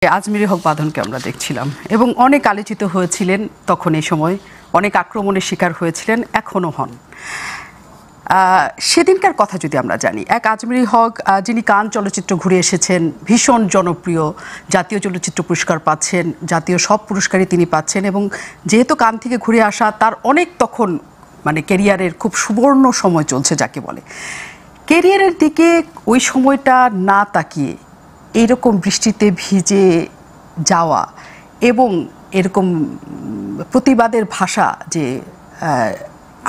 আজমিরি হক বাঁধনকে আমরা দেখছিলাম এবং অনেক আলোচিত হয়েছিলেন তখন এই সময়, অনেক আক্রমণের শিকার হয়েছিলেন, এখনও হন। সেদিনকার কথা যদি আমরা জানি, এক আজমিরি হক যিনি কান চলচ্চিত্র ঘুরে এসেছেন, ভীষণ জনপ্রিয়, জাতীয় চলচ্চিত্র পুরস্কার পাচ্ছেন, জাতীয় সব পুরস্কারই তিনি পাচ্ছেন, এবং যেহেতু কান থেকে ঘুরে আসা তার অনেক তখন মানে ক্যারিয়ারের খুব সুবর্ণ সময় চলছে যাকে বলে, ক্যারিয়ারের দিকে ওই সময়টা না তাকিয়ে এইরকম বৃষ্টিতে ভিজে যাওয়া এবং এরকম প্রতিবাদের ভাষা যে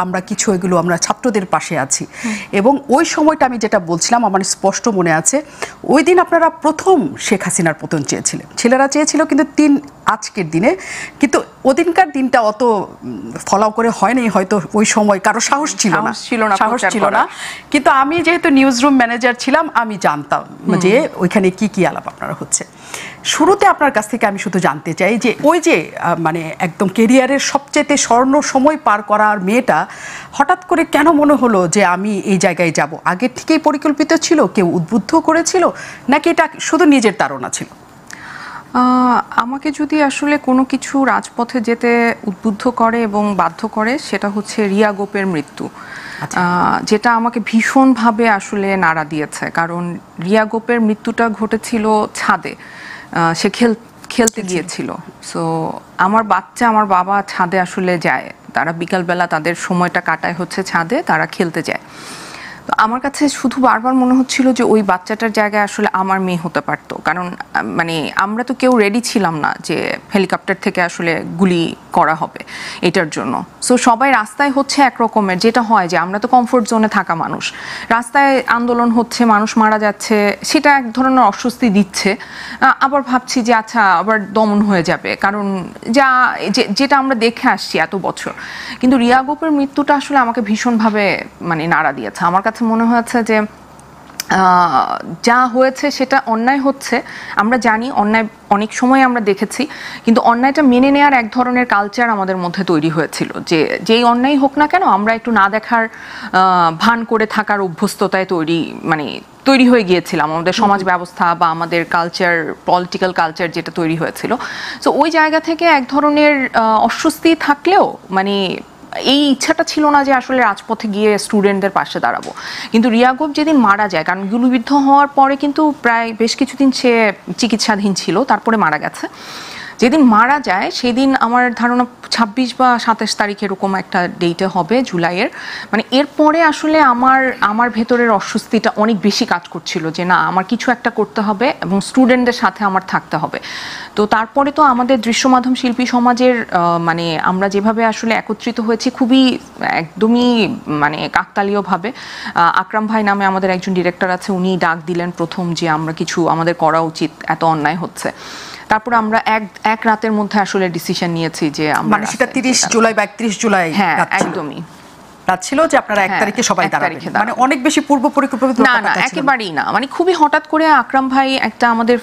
আমরা কিছু এগুলো আমরা ছাত্রদের পাশে আছি, এবং ওই সময়টা আমি যেটা বলছিলাম আমার স্পষ্ট মনে আছে, ওই দিন আপনারা প্রথম শেখ হাসিনার পতন চেয়েছিলেন, ছেলেরা চেয়েছিল কিন্তু আজকের দিনে, কিন্তু ওদিনকার দিনটা অত ফলাও করে হয়নি, হয়তো ওই সময় কারো সাহস ছিল না, কিন্তু আমি যেহেতু নিউজ রুম ম্যানেজার ছিলাম আমি জানতাম যে ওইখানে কি কি আলাপ আপনারা হচ্ছে। শুরুতে আপনার কাছ থেকে আমি শুধু জানতে চাই যে ওই যে মানে একদম কেরিয়ারের সবচেয়ে স্বর্ণ সময় পার করার মেয়েটা হঠাৎ করে কেন মনে হলো যে আমি এই জায়গায় যাব? আগের থেকেই পরিকল্পিত ছিল, কেউ উদ্বুদ্ধ করেছিল, নাকি এটা শুধু নিজের তাড়না ছিল? আমাকে যদি আসলে কোনো কিছু রাজপথে যেতে উদ্বুদ্ধ করে এবং বাধ্য করে সেটা হচ্ছে রিয়া গোপের মৃত্যু, যেটা আমাকে ভীষণভাবে আসলে নাড়া দিয়েছে। কারণ রিয়া গোপের মৃত্যুটা ঘটেছিল ছাদে, সে খেলতে গিয়েছিল। সো আমার বাবা ছাদে আসলে যায়, তারা বিকালবেলা তাদের সময়টা কাটায় হচ্ছে ছাদে, তারা খেলতে যায়। তো আমার কাছে শুধু বারবার মনে হচ্ছিল যে ওই বাচ্চাটার জায়গায় আসলে আমার মেয়ে হতে পারতো। কারণ মানে আমরা তো কেউ রেডি ছিলাম না যে হেলিকপ্টার থেকে আসলে গুলি করা হবে এটার জন্য। সো সবাই রাস্তায় হচ্ছে একরকমের, যেটা হয় যে আমরা তো কমফোর্ট জোনে থাকা মানুষ, রাস্তায় আন্দোলন হচ্ছে, মানুষ মারা যাচ্ছে, সেটা এক ধরনের অস্বস্তি দিচ্ছে। আবার ভাবছি যে আচ্ছা আবার দমন হয়ে যাবে, কারণ যেটা আমরা দেখে আসছি এত বছর। কিন্তু রিয়া গোপের মৃত্যুটা আসলে আমাকে ভীষণভাবে মানে নাড়া দিয়েছে। আমার কাছে মনে হয়েছে যে যা হয়েছে সেটা অন্যায় হচ্ছে, আমরা জানি অন্যায়, অনেক সময় আমরা দেখেছি, কিন্তু অন্যায়টা মেনে নেওয়ার এক ধরনের কালচার আমাদের মধ্যে তৈরি হয়েছিল যে যেই অন্যায় হোক না কেন আমরা একটু না দেখার ভান করে থাকার অভ্যস্ততায় তৈরি হয়ে গিয়েছিলাম, আমাদের সমাজ ব্যবস্থা বা আমাদের কালচার, পলিটিক্যাল কালচার যেটা তৈরি হয়েছিল। সো ওই জায়গা থেকে এক ধরনের অস্বস্তি থাকলেও মানে এই ইচ্ছাটা ছিল না যে আসলে রাজপথে গিয়ে স্টুডেন্টদের পাশে দাঁড়াবো। কিন্তু রিয়া গোপ যেদিন মারা যায়, কারণ গুলিবিদ্ধ হওয়ার পরে কিন্তু প্রায় বেশ কিছুদিন সে চিকিৎসাধীন ছিল, তারপরে মারা গেছে। যেদিন মারা যায় সেদিন আমার ধারণা 26 বা 27 তারিখ এরকম একটা ডেটে হবে জুলাইয়ের। মানে এরপরে আসলে আমার ভেতরের অস্বস্তিটা অনেক বেশি কাজ করছিল যে না, আমার কিছু একটা করতে হবে এবং স্টুডেন্টদের সাথে আমার থাকতে হবে। তো তারপরে তো আমাদের দৃশ্য মাধ্যম শিল্পী সমাজের মানে আমরা যেভাবে আসলে একত্রিত হয়েছি খুবই একদমই মানে কাকতালীয়ভাবে। আকরাম ভাই নামে আমাদের একজন ডিরেক্টর আছে, উনি ডাক দিলেন প্রথম যে আমরা কিছু আমাদের করা উচিত, এত অন্যায় হচ্ছে। তারপরে আমরা এক রাতের মধ্যে আসলে ডিসিশন নিয়েছি যে আমরা সেটা 30 জুলাই বা 31 জুলাই, হ্যাঁ একদমই ছিল যে আপনারা 1 তারিখে সবাই দাঁড়াবেন, মানে অনেক বেশি পূর্ব পরিকল্পিত না, একেবারেই না। মানে খুবই হঠাৎ করে আকরাম ভাই, একটা আমাদের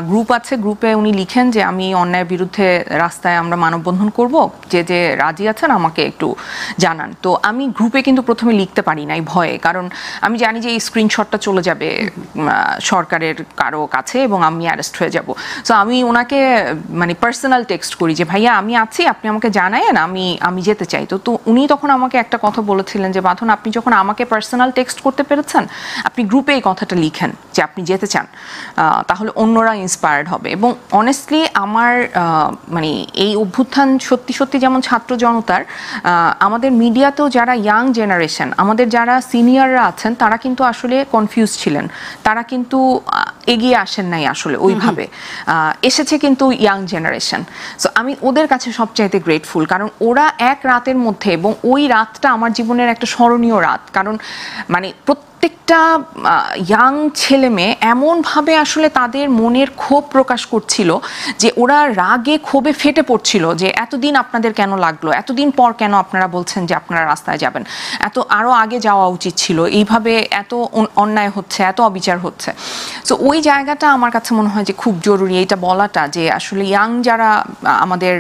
গ্রুপ আছে, গ্রুপে উনি লিখেন যে আমি অন্যায়ের বিরুদ্ধে রাস্তায় আমরা মানববন্ধন করব, যে রাজি আছেন আমাকে একটু জানান। তো আমি গ্রুপে কিন্তু প্রথমে লিখতে পারি নাই ভয়ে, কারণ আমি জানি যে এই স্ক্রিনশটটা চলে যাবে সরকারের কারো কাছে এবং আমি অ্যারেস্ট হয়ে যাব। সো আমি ওনাকে মানে পার্সোনাল টেক্সট করি যে ভাইয়া আমি আছি, আপনি আমাকে জানায়েন, আমি যেতে চাই। তো উনি তখন আমাকে একটা কথা বলেছিলেন যে বাঁধন, আপনি যখন আমাকে পার্সোনাল টেক্সট করতে পেরেছেন, আপনি গ্রুপে এই কথাটা লিখেন যে আপনি যেতে চান, তাহলে অন্যরা ইন্সপায়ার্ড হবে। এবং অনেস্টলি আমার মানে এই অভ্যুত্থান সত্যি যেমন ছাত্র জনতার, আমাদের মিডিয়াতেও যারা ইয়াং জেনারেশন, আমাদের যারা সিনিয়ররা আছেন, তারা কিন্তু আসলে কনফিউজ ছিলেন, তারা কিন্তু এগিয়ে আসেন নাই আসলে ওইভাবে, এসেছে কিন্তু ইয়াং জেনারেশন। সো আমি ওদের কাছে সবচাইতে গ্রেটফুল, কারণ ওরা এক রাতের মধ্যে, এবং ওই রাতটা আমার জীবনের একটা স্মরণীয় রাত, কারণ মানে প্রত্যেকটা ইয়াং ছেলে মেয়ে এমনভাবে আসলে তাদের মনের ক্ষোভ প্রকাশ করছিল যে ওরা রাগে ক্ষোভে ফেটে পড়ছিল যে এতদিন আপনাদের কেন লাগলো, এতদিন পর কেন আপনারা বলছেন যে আপনারা রাস্তায় যাবেন, আরও আগে যাওয়া উচিত ছিল, এইভাবে এত অন্যায় হচ্ছে, এত অবিচার হচ্ছে। সো ওই জায়গাটা আমার কাছে মনে হয় যে খুব জরুরি এইটা বলাটা, যে আসলে ইয়াং যারা আমাদের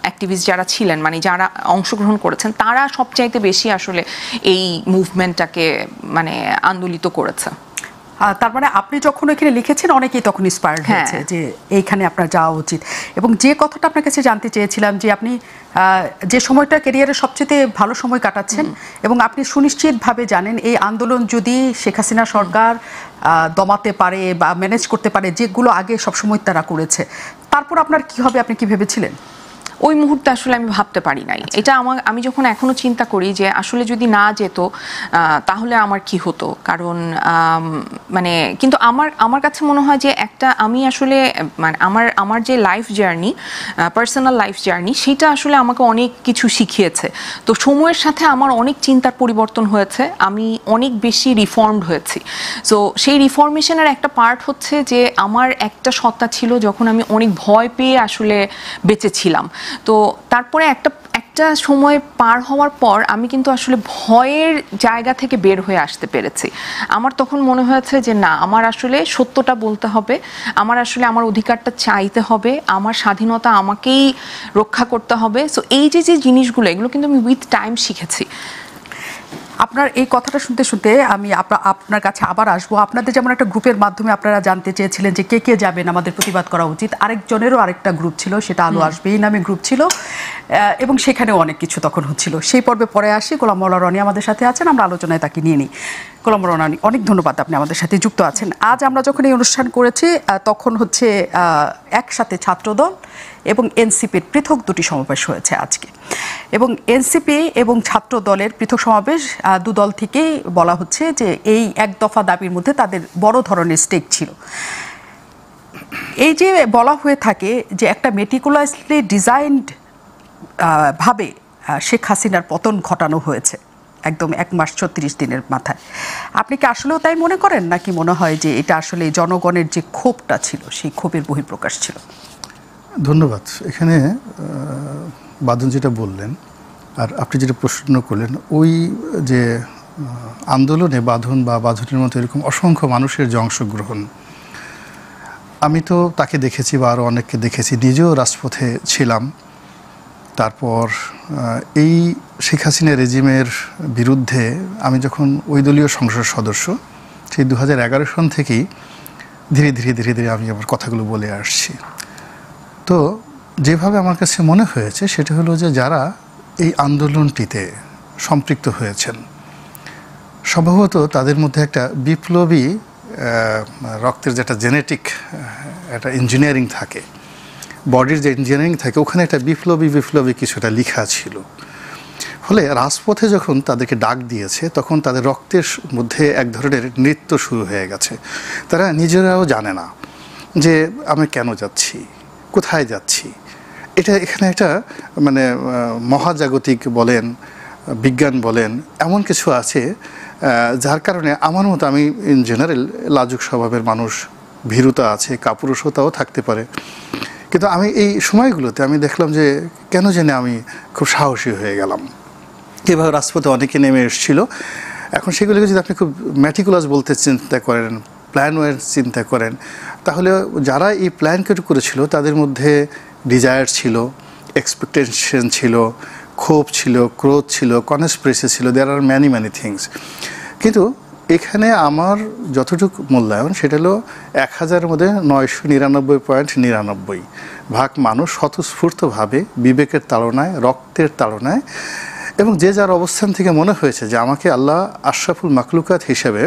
অ্যাক্টিভিস্ট যারা ছিলেন, মানে যারা অংশগ্রহণ করেছেন, তারা সবচাইতে বেশি আসলে এই মুভমেন্টটাকে মানে আন্দোলিত করেছে। তার মানে আপনি যখন এখানে লিখেছেন অনেকেই তখন ইন্সপায়ার্ড হ্যাঁ। হয়েছে যে এইখানে আপনার যাওয়া উচিত। এবং যে কথাটা আপনার কাছে জানতে চেয়েছিলাম যে আপনি যে সময়টা ক্যারিয়ারের সবচেয়ে ভালো সময় কাটাচ্ছেন এবং আপনি সুনিশ্চিতভাবে জানেন এই আন্দোলন যদি শেখ হাসিনা সরকার দমাতে পারে বা ম্যানেজ করতে পারে, যেগুলো আগে সবসময় তারা করেছে, তারপর আপনার কি হবে আপনি কি ভেবেছিলেন? ওই মুহূর্তে আসলে আমি ভাবতে পারি নাই। এটা আমি যখন এখনো চিন্তা করি যে আসলে যদি না যেত তাহলে আমার কি হতো, কারণ মানে কিন্তু আমার কাছে মনে হয় যে আমি আসলে মানে আমার যে life journey, personal life journey, সেটা আসলে আমাকে অনেক কিছু শিখিয়েছে। তো সময়ের সাথে আমার অনেক চিন্তার পরিবর্তন হয়েছে, আমি অনেক বেশি রিফর্মড হয়েছি। সো সেই রিফর্মেশনের একটা পার্ট হচ্ছে যে আমার একটা সত্তা ছিল যখন আমি অনেক ভয় পেয়ে আসলে বেঁচেছিলাম। তো তারপরে একটা সময় পার হওয়ার পর আমি কিন্তু আসলে ভয়ের জায়গা থেকে বের হয়ে আসতে পেরেছি। আমার তখন মনে হয়েছে যে না, আমার আসলে সত্যটা বলতে হবে, আমার আসলে আমার অধিকারটা চাইতে হবে, আমার স্বাধীনতা আমাকেই রক্ষা করতে হবে। সো এই যে জিনিসগুলো, এগুলো কিন্তু আমি উইথ টাইম শিখেছি। আপনার এই কথাটা শুনতে শুনতে আমি আপনার কাছে আবার আসবো। আপনাদের যেমন একটা গ্রুপের মাধ্যমে আপনারা জানতে চেয়েছিলেন যে কে কে যাবেন, আমাদের প্রতিবাদ করা উচিত, আরেকজনেরও আরেকটা গ্রুপ ছিল, সেটা আলো আসবে এই নামে গ্রুপ ছিল, এবং সেখানেও অনেক কিছু তখন হচ্ছিল। সেই পর্বে পরে আসি। গোলাম মাওলা রনি আমাদের সাথে আছেন, আমরা আলোচনায় তাকে নিয়ে নিই। গোলাম মাওলা রনি, অনেক ধন্যবাদ, আপনি আমাদের সাথে যুক্ত আছেন। আজ আমরা যখন এই অনুষ্ঠান করেছি তখন হচ্ছে একসাথে ছাত্রদল এবং এনসিপির পৃথক দুটি সমাবেশ হয়েছে আজকে, এবং এনসিপি এবং ছাত্র দলের পৃথক সমাবেশ দু দল থেকেই বলা হচ্ছে যে এই এক দফা দাবির মধ্যে তাদের বড় ধরনের স্টেক ছিল। এই যে বলা হয়ে থাকে যে একটা মেটিকুলাসলি ডিজাইনড ভাবে শেখ হাসিনার পতন ঘটানো হয়েছে একদম 1 মাস 36 দিনের মাথায়, আপনি কি আসলেও তাই মনে করেন, নাকি মনে হয় যে এটা আসলে জনগণের যে ক্ষোভটা ছিল সেই ক্ষোভের বহিঃপ্রকাশ ছিল? ধন্যবাদ। এখানে বাঁধন যেটা বললেন আর আপনি যেটা প্রশ্ন করলেন, ওই যে আন্দোলনে বাঁধন বা বাঁধনের মতো এরকম অসংখ্য মানুষের যে অংশগ্রহণ, আমি তো তাকে দেখেছি বা আরও অনেককে দেখেছি, নিজেও রাজপথে ছিলাম। তারপর এই শেখ হাসিনা রেজিমের বিরুদ্ধে আমি যখন ওই দলীয় সংসদ সদস্য, সেই 2011 সন থেকেই ধীরে ধীরে আমি আমার কথাগুলো বলে আসছি। তো যেভাবে আমার কাছে মনে হয়েছে সেটা হলো যে যারা এই আন্দোলনটিতে সম্পৃক্ত হয়েছেন, সম্ভবত তাদের মধ্যে একটা বিপ্লবী রক্তের যেটা জেনেটিক একটা ইঞ্জিনিয়ারিং থাকে, বডির যে ইঞ্জিনিয়ারিং থাকে, ওখানে একটা বিপ্লবী কিছুটা লেখা ছিল। ফলে রাজপথে যখন তাদেরকে ডাক দিয়েছে তখন তাদের রক্তের মধ্যে এক ধরনের নৃত্য শুরু হয়ে গেছে। তারা নিজেরাও জানে না যে আমি কেন যাচ্ছি, কোথায় যাচ্ছি। এখানে একটা মানে মহাজাগতিক বলেন, বিজ্ঞান বলেন, এমন কিছু আছে যার কারণে আমার মতো, আমি ইন জেনারেল লাজুক স্বভাবের মানুষ, ভীরুতা আছে, কাপুরুষতাও থাকতে পারে, কিন্তু আমি এই সময়গুলোতে আমি দেখলাম যে কেন জানি আমি খুব সাহসী হয়ে গেলাম। এভাবে রাজপথে অনেকে নেমে এসেছিল। এখন সেগুলোকে যদি আপনি খুব ম্যাটিকুলাস বলতে চিন্তা করেন, প্ল্যান ওয়াইজ চিন্তা করেন, তাহলে যারা এই প্ল্যান করেছিল তাদের মধ্যে ডিজায়ার ছিল, এক্সপেকটেশন ছিল, ক্ষোভ ছিল, ক্রোধ ছিল, কনস্পিরেসি ছিল, দেয়ার আর ম্যানি থিংস। কিন্তু এখানে আমার যতটুকু মূল্যায়ন সেটা হলো 1000-এর মধ্যে 999.99 ভাগ মানুষ স্বতঃস্ফূর্তভাবে বিবেকের তাড়নায়, রক্তের তাড়নায়, এবং যে যার অবস্থান থেকে মনে হয়েছে যে আমাকে আল্লাহ আশরাফুল মাখলুকাত হিসেবে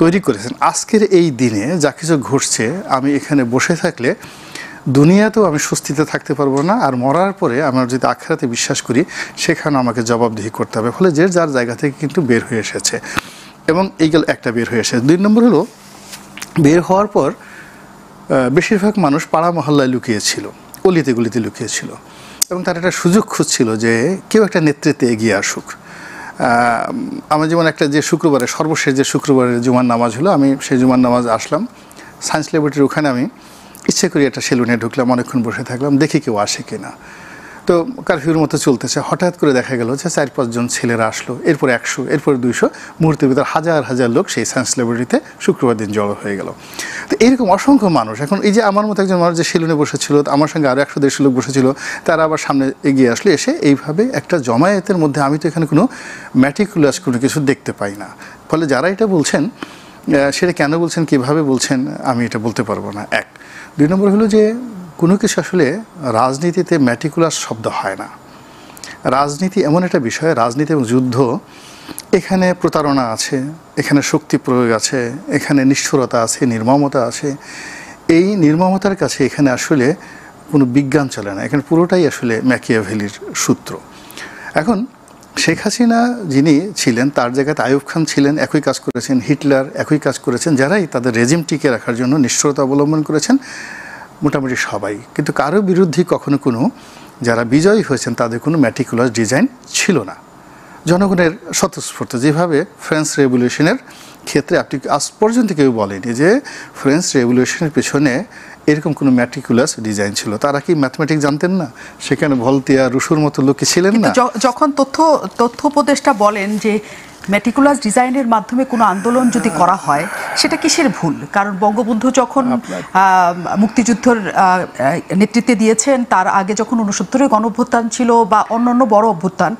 তৈরি করেছেন। আজকের এই দিনে যা কিছু ঘটছে, আমি এখানে বসে থাকলে দুনিয়াতেও আমি স্বস্তিতে থাকতে পারবো না, আর মরার পরে আমার যদি আখিরাতে বিশ্বাস করি সেখানে আমাকে জবাবদিহি করতে হবে। ফলে যে যার জায়গা থেকে কিন্তু বের হয়ে এসেছে, এবং এইগুলো একটা বের হয়ে এসেছে। 2 নম্বর হলো, বের হওয়ার পর বেশিরভাগ মানুষ পাড়া মহল্লায় লুকিয়েছিল, অলিতে গলিতে লুকিয়েছিল, এবং তার একটা সুযোগ খুঁজছিল যে কেউ একটা নেতৃত্বে এগিয়ে আসুক। আমার যেমন একটা যে শুক্রবারে, সর্বশেষ যে শুক্রবারের জুমার নামাজ হলো, আমি সেই জুমার নামাজ আসলাম সায়েন্স ল্যাবরেটরির ওখানে, আমি ইচ্ছে করে একটা সেলুনে ঢুকলাম, অনেকক্ষণ বসে থাকলাম, দেখি কেউ আসে কিনা। তো কারফিউর মতো চলতেছে, হঠাৎ করে দেখা গেল যে 4-5 জন ছেলেরা আসলো, এরপর 100, এরপর 200, মুহূর্তের ভিতর হাজার হাজার লোক সেই সায়েন্স ল্যাবরেটরিতে শুক্রবার দিন জড়ো হয়ে গেল। তো এরকম অসংখ্য মানুষ, এখন এই যে আমার মতো একজন মানুষ যে সেলুনে বসেছিল, আমার সঙ্গে আরও 100-150 লোক বসেছিল, তারা আবার সামনে এগিয়ে আসলো, এসে এইভাবে একটা জমায়েতের মধ্যে আমি তো এখানে কোনো ম্যাটিকুলাস কোনো কিছু দেখতে পাই না। ফলে যারা এটা বলছেন সেটা কেন বলছেন, কিভাবে বলছেন, আমি এটা বলতে পারবো না। এক, দুই নম্বর হলো যে কোনো কিছু আসলে রাজনীতিতে ম্যাটিকুলাস শব্দ হয় না। রাজনীতি এমন একটা বিষয়, রাজনীতি এবং যুদ্ধ, এখানে প্রতারণা আছে, এখানে শক্তি প্রয়োগ আছে, এখানে নিষ্ঠুরতা আছে, নির্মমতা আছে। এই নির্মমতার কাছে এখানে আসলে কোনো বিজ্ঞান চলে না, এখানে পুরোটাই আসলে ম্যাকিয়াভেলির সূত্র। এখন শেখ হাসিনা যিনি ছিলেন, তার জায়গায় আইয়ুব খান ছিলেন, একই কাজ করেছেন, হিটলার একই কাজ করেছেন, যারাই তাদের রেজিম টিকে রাখার জন্য নিষ্ঠুরতা অবলম্বন করেছেন মোটামুটি সবাই। কিন্তু কারো বিরুদ্ধে কখনো কোনো যারা বিজয়ী হয়েছেন তাদের কোনো ম্যাটিকুলাস ডিজাইন ছিল না। জনগণের স্বতঃস্ফূর্ত, যেভাবে ফ্রেঞ্চ রেভলিউশনের ক্ষেত্রে আপনি আজ পর্যন্ত কেউ বলেনি যে ফ্রেঞ্চ রেভলিউশনের পেছনে এরকম কোনো ম্যাটিকুলাস ডিজাইন ছিল। তারা কি ম্যাথমেটিক্স জানতেন না? সেখানে ভলতেয়ার, রুশোর মতো লোক ছিলেন না? যখন তথ্য উপদেষ্টা বলেন যে মেটিকুলাস ডিজাইনের মাধ্যমে কোনো আন্দোলন যদি করা হয় সেটা কিসের ভুল? কারণ বঙ্গবন্ধু যখন মুক্তিযুদ্ধের নেতৃত্বে দিয়েছেন, তার আগে যখন 69-এর গণঅভ্যুত্থান ছিল বা অন্যান্য বড় অভ্যুত্থান,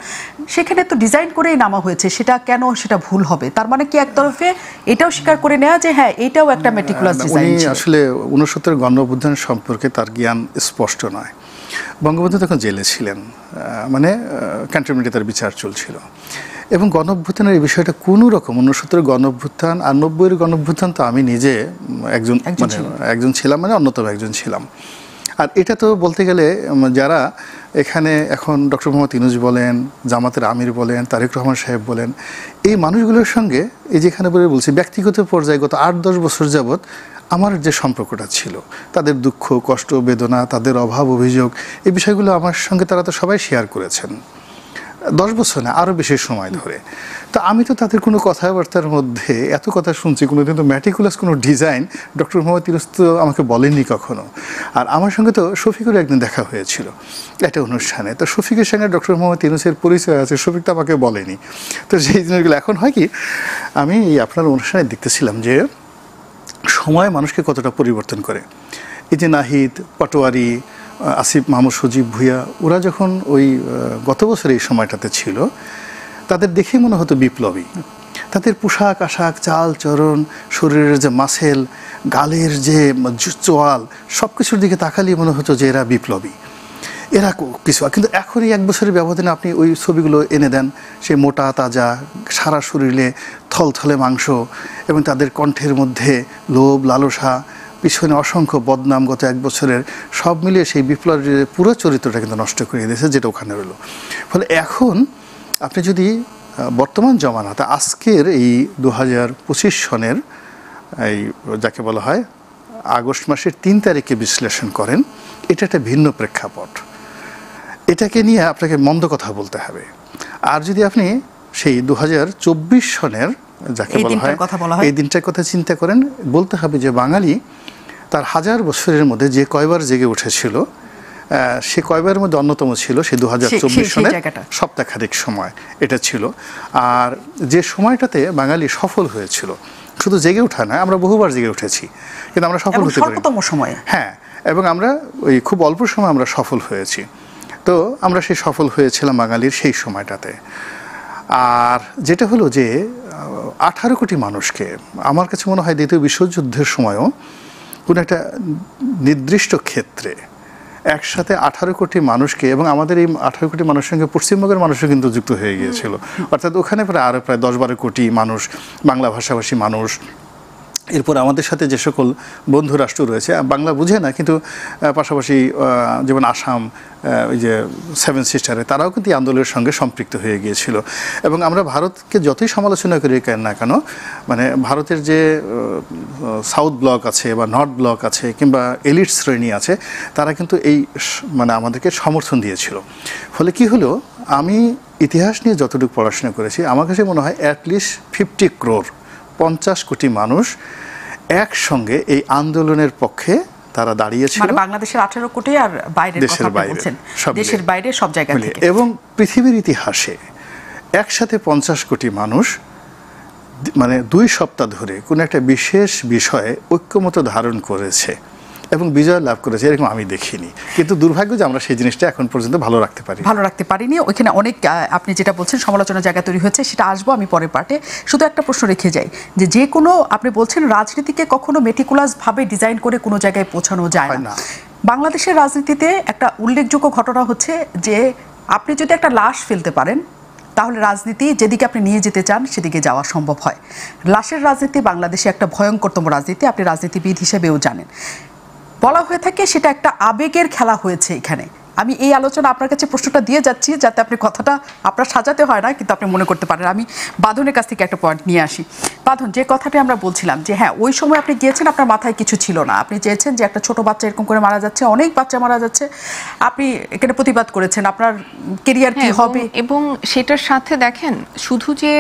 সেখানে তো ডিজাইন করেই নামা হয়েছে। সেটা কেন সেটা ভুল হবে? তার মানে কি একতরফে এটাও স্বীকার করে নেওয়া যে হ্যাঁ এটাও একটা মেটিকুলাস ডিজাইন ছিল? আসলে 69-এর গণঅভ্যুত্থান সম্পর্কে তার জ্ঞান স্পষ্ট নয়। বঙ্গবন্ধু তখন জেলে ছিলেন, মানে ক্যান্টনমেন্টে তার বিচার চলছিল, এবং গণঅভ্যুত্থানের এই বিষয়টা কোনো রকম 69-এর গণঅভ্যুত্থান আর 90-এর গণঅভ্যুত্থান তো আমি নিজে একজন ছিলাম, মানে অন্যতম একজন ছিলাম। আর এটা তো বলতে গেলে যারা এখানে এখন ডক্টর মোহাম্মদ ইউনূস বলেন, জামাতের আমির বলেন, তারেক রহমান সাহেব বলেন, এই মানুষগুলোর সঙ্গে এই যেখানে বলছি ব্যক্তিগত পর্যায়ে গত 8-10 বছর যাবৎ আমার যে সম্পর্কটা ছিল, তাদের দুঃখ কষ্ট বেদনা, তাদের অভাব অভিযোগ, এই বিষয়গুলো আমার সঙ্গে তারা তো সবাই শেয়ার করেছেন 10 বছর না আরও বেশি সময় ধরে। তো আমি তো তাদের কোনো কথাবার্তার মধ্যে এত কথা শুনছি, কোনোদিন তো ম্যাটিকুলাস কোনো ডিজাইন ডক্টর মোহাম্মদ ইউনূস তো আমাকে বলেননি কখনো। আর আমার সঙ্গে তো শফিকের একদিন দেখা হয়েছিল একটা অনুষ্ঠানে, তো শফিকের সঙ্গে ডক্টর মোহাম্মদ ইউনূসের পরিচয় আছে, শফিক তো আমাকে বলেনি। তো সেই জিনিসগুলো এখন হয় কি, আমি আপনার অনুষ্ঠানে দেখতেছিলাম যে সময় মানুষকে কতটা পরিবর্তন করে। এই যে নাহিদ, পাটোয়ারি, আসিফ মাহমুদ, সজীব ভুঁইয়া, ওরা যখন ওই গত বছর এই সময়টাতে ছিল, তাদের দেখেই মনে হতো বিপ্লবী। তাদের পোশাক আশাক, চাল চরণ, শরীরের যে মাসেল, গালের যে চোয়াল, সব কিছুর দিকে তাকালেই মনে হতো যে এরা বিপ্লবী, এরা কিছু। কিন্তু এখন এই 1 বছরের ব্যবধানে আপনি ওই ছবিগুলো এনে দেন, সেই মোটা তাজা, সারা শরীরে থলথলে মাংস, এবং তাদের কণ্ঠের মধ্যে লোভ লালসা, পিছনে অসংখ্য বদনাম, গত 1 বছরের, সব মিলিয়ে সেই বিপ্লবের পুরো চরিত্রটা কিন্তু নষ্ট করে দিয়েছে, যেটা ওখানে রইল। ফলে এখন আপনি যদি বর্তমান জমানাতে আজকের এই 2025 সনের এই যাকে বলা হয় আগস্ট মাসের 3 তারিখে বিশ্লেষণ করেন, এটা একটা ভিন্ন প্রেক্ষাপট। এটাকে নিয়ে আপনাকে মন্দ কথা বলতে হবে। আর যদি আপনি সেই 2024 সনের যাকে বলা হয় এই দিনটার কথা চিন্তা করেন, বলতে হবে যে বাঙালি তার 1000 বছরের মধ্যে যে কয়বার জেগে উঠেছিল, সে কয়বারের মধ্যে অন্যতম ছিল সে 2024 সনের সপ্তাহখানেক সময় এটা ছিল। আর যে সময়টাতে বাঙালি সফল হয়েছিল, শুধু জেগে ওঠা না, আমরা বহুবার জেগে উঠেছি কিন্তু আমরা সফল হতে পারিনি। হ্যাঁ, এবং আমরা ওই খুব অল্প সময় আমরা সফল হয়েছি। তো আমরা সেই সফল হয়েছিলাম বাঙালির সেই সময়টাতে। আর যেটা হলো যে 18 কোটি মানুষকে, আমার কাছে মনে হয় দ্বিতীয় বিশ্বযুদ্ধের সময়ও কোনো একটা নির্দিষ্ট ক্ষেত্রে একসাথে 18 কোটি মানুষকে, এবং আমাদের এই 18 কোটি মানুষের সঙ্গে পশ্চিমবঙ্গের মানুষও কিন্তু যুক্ত হয়ে গিয়েছিল, অর্থাৎ ওখানে প্রায় 10-12 কোটি মানুষ, বাংলা ভাষাভাষী মানুষ। এরপর আমাদের সাথে যে সকল বন্ধু রাষ্ট্র রয়েছে, বাংলা বুঝে না কিন্তু পাশাপাশি যেমন আসাম, ওই যে 7 সিস্টারে, তারাও কিন্তু এই আন্দোলনের সঙ্গে সম্পৃক্ত হয়ে গিয়েছিল। এবং আমরা ভারতকে যতই সমালোচনা করি না কেন, মানে ভারতের যে সাউথ ব্লক আছে বা নর্থ ব্লক আছে কিংবা এলিট শ্রেণী আছে, তারা কিন্তু এই মানে আমাদেরকে সমর্থন দিয়েছিল। ফলে কি হলো, আমি ইতিহাস নিয়ে যতটুকু পড়াশোনা করেছি, আমার কাছে মনে হয় অ্যাটলিস্ট 50 ক্রোর 50 কোটি মানুষ একসঙ্গে এই আন্দোলনের পক্ষে তারা দাঁড়িয়েছিল। মানে বাংলাদেশের 18 কোটি আর বাইরের কথা বলছেন, দেশের বাইরে সব জায়গা থেকে। এবং পৃথিবীর ইতিহাসে একসাথে 50 কোটি মানুষ মানে 2 সপ্তাহ ধরে কোনো একটা বিশেষ বিষয়ে ঐক্যমত ধারণ করেছে, এবং বিজয় লাভ করেছে এরকম আমি দেখিনি, কিন্তু দুর্ভাগ্য যে আমরা সেই জিনিসটা এখন পর্যন্ত ভালো রাখতে পারিনি। ওইখানে অনেক আপনি যেটা বলছেন সমালোচনার জায়গা তৈরি হয়েছে, সেটা আসবো আমি পরের পার্টে। শুধু একটা প্রশ্ন রেখে যাই যে কোনো আপনি বলছেন রাজনীতিকে কখনো মেটিকুলাস ভাবে ডিজাইন করে কোনো জায়গায় পৌঁছানো যায় না। বাংলাদেশের রাজনীতিতে একটা উল্লেখযোগ্য ঘটনা হচ্ছে যে আপনি যদি একটা লাশ ফেলতে পারেন তাহলে রাজনীতি যেদিকে আপনি নিয়ে যেতে চান সেদিকে যাওয়া সম্ভব হয়। লাশের রাজনীতি বাংলাদেশে একটা ভয়ঙ্করতম রাজনীতি, আপনি রাজনীতিবিদ হিসেবেও জানেন। বলা হয়ে থাকে সেটা একটা আবেগের খেলা হয়েছে এখানে। আমি এই আলোচনা আপনার কাছে প্রশ্নটা দিয়ে যাচ্ছি যাতে আপনি কথাটা আপনার সাজাতে হয় না, কিন্তু আপনি মনে করতে পারেন। আমি বাঁধনের কাছ থেকে একটা পয়েন্ট নিয়ে আসি। বাঁধন, যে কথাটি আমরা বলছিলাম যে হ্যাঁ ওই সময় আপনি গিয়েছেন, আপনার মাথায় কিছু ছিল না, আপনি চেয়েছেন যে একটা ছোট বাচ্চা এরকম করে মারা যাচ্ছে, অনেক বাচ্চা মারা যাচ্ছে, আপনি এখানে প্রতিবাদ করেছেন আপনার কেরিয়ার কি হবে। এবং সেটার সাথে দেখেন শুধু যে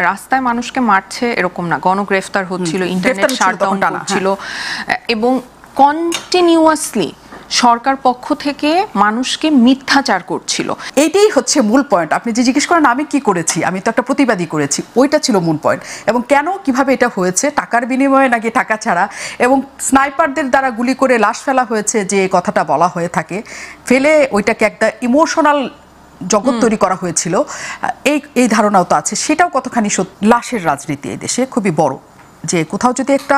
রাস্তায় মানুষকে মারছে এরকম না, গণগ্রেফতার হচ্ছিল, ইন্টারনেট শাটডাউন হচ্ছিল এবং কন্টিনিউয়াসলি সরকার পক্ষ থেকে মানুষকে মিথ্যাচার করছিল। এইটাই হচ্ছে মূল পয়েন্ট। আপনি যে জিজ্ঞেস করেন আমি কি করেছি, আমি তো একটা প্রতিবাদী করেছি, ওইটা ছিল মূল পয়েন্ট। এবং কেন কিভাবে এটা হয়েছে, টাকার বিনিময়ে নাকি টাকা ছাড়া, এবং স্নাইপারদের দ্বারা গুলি করে লাশ ফেলা হয়েছে যে কথাটা বলা হয়ে থাকে, ফেলে ওইটাকে একটা ইমোশনাল জগৎ তৈরি করা হয়েছিল, এই ধারণাও তো আছে। সেটাও কতখানি সত্যি। লাশের রাজনীতি এই দেশে খুবই বড়, যে কোথাও যদি একটা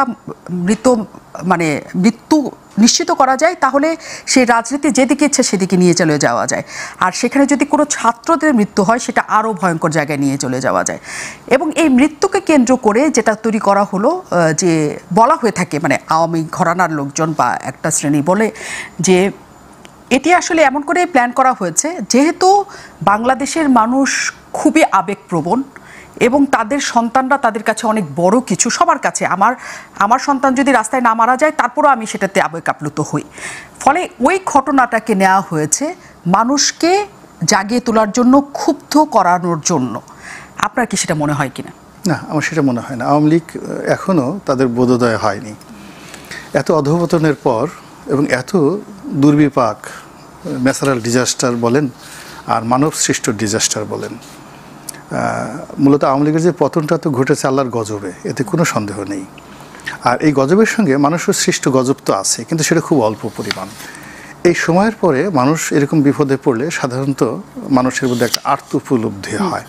মৃত্যু নিশ্চিত করা যায় তাহলে সেই রাজনীতি যেদিকে ইচ্ছে সেদিকে নিয়ে চলে যাওয়া যায়। আর সেখানে যদি কোনো ছাত্রদের মৃত্যু হয় সেটা আরও ভয়ঙ্কর জায়গায় নিয়ে চলে যাওয়া যায়। এবং এই মৃত্যুকে কেন্দ্র করে যেটা তৈরি করা হলো, যে বলা হয়ে থাকে আওয়ামী ঘরানার লোকজন বা একটা শ্রেণী বলে যে এটি আসলে এমন করে প্ল্যান করা হয়েছে যেহেতু বাংলাদেশের মানুষ খুবই আবেগপ্রবণ এবং তাদের সন্তানরা তাদের কাছে অনেক বড় কিছু, সবার কাছে। আমার সন্তান যদি রাস্তায় না মারা যায় তারপরও আমি সেটাতে আবেগ আপ্লুত হই। ফলে ওই ঘটনাটাকে নেওয়া হয়েছে মানুষকে জাগিয়ে তোলার জন্য, ক্ষুব্ধ করানোর জন্য। আপনার কি সেটা মনে হয় কিনা? না, আমার সেটা মনে হয় না। আওয়ামী লীগ এখনও তাদের বোধোদয় হয়নি। এত অধঃপতনের পর এবং এত দুর্বিপাক, ন্যাচারাল ডিজাস্টার বলেন আর মানব সৃষ্ট ডিজাস্টার বলেন, মূলত আওয়ামী লীগের যে পতনটা তো ঘটেছে আল্লাহর গজবে, এতে কোনো সন্দেহ নেই। আর এই গজবের সঙ্গে মানুষের সৃষ্ট গজব তো আছে, কিন্তু সেটা খুব অল্প পরিমাণ। এই সময়ের পরে মানুষ এরকম বিপদে পড়লে সাধারণত মানুষের মধ্যে একটা আর্ত উপলব্ধি হয়।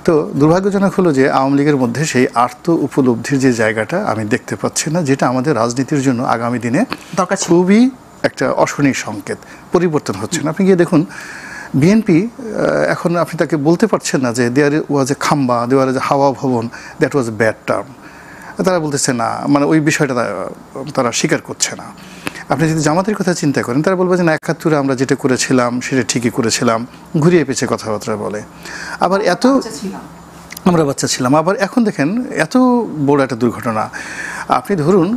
তো দুর্ভাগ্যজনক হলো যে আওয়ামী লীগের মধ্যে সেই আর্ত উপলব্ধির যে জায়গাটা আমি দেখতে পাচ্ছি না, যেটা আমাদের রাজনীতির জন্য আগামী দিনে খুবই একটা অশনি সংকেত। পরিবর্তন হচ্ছে না। আপনি গিয়ে দেখুন বিএনপি এখন আপনি তাকে বলতে পারছেন না যে দেয়ার ওয়াজ এ খাম্বা, দেওয়ার এ হাওয়া ভবন, that was a bad term. তারা বলতেছে না, ওই বিষয়টা তারা স্বীকার করছে না। আপনি যদি জামাতের কথা চিন্তা করেন, তারা বলবে যে না, ৭১ আমরা যেটা করেছিলাম সেটা ঠিকই করেছিলাম, ঘুরিয়ে পেঁচে কথাবার্তা বলে। আবার আমরা বাচ্চা ছিলাম। আবার এখন দেখেন এত বড় একটা দুর্ঘটনা। আপনি ধরুন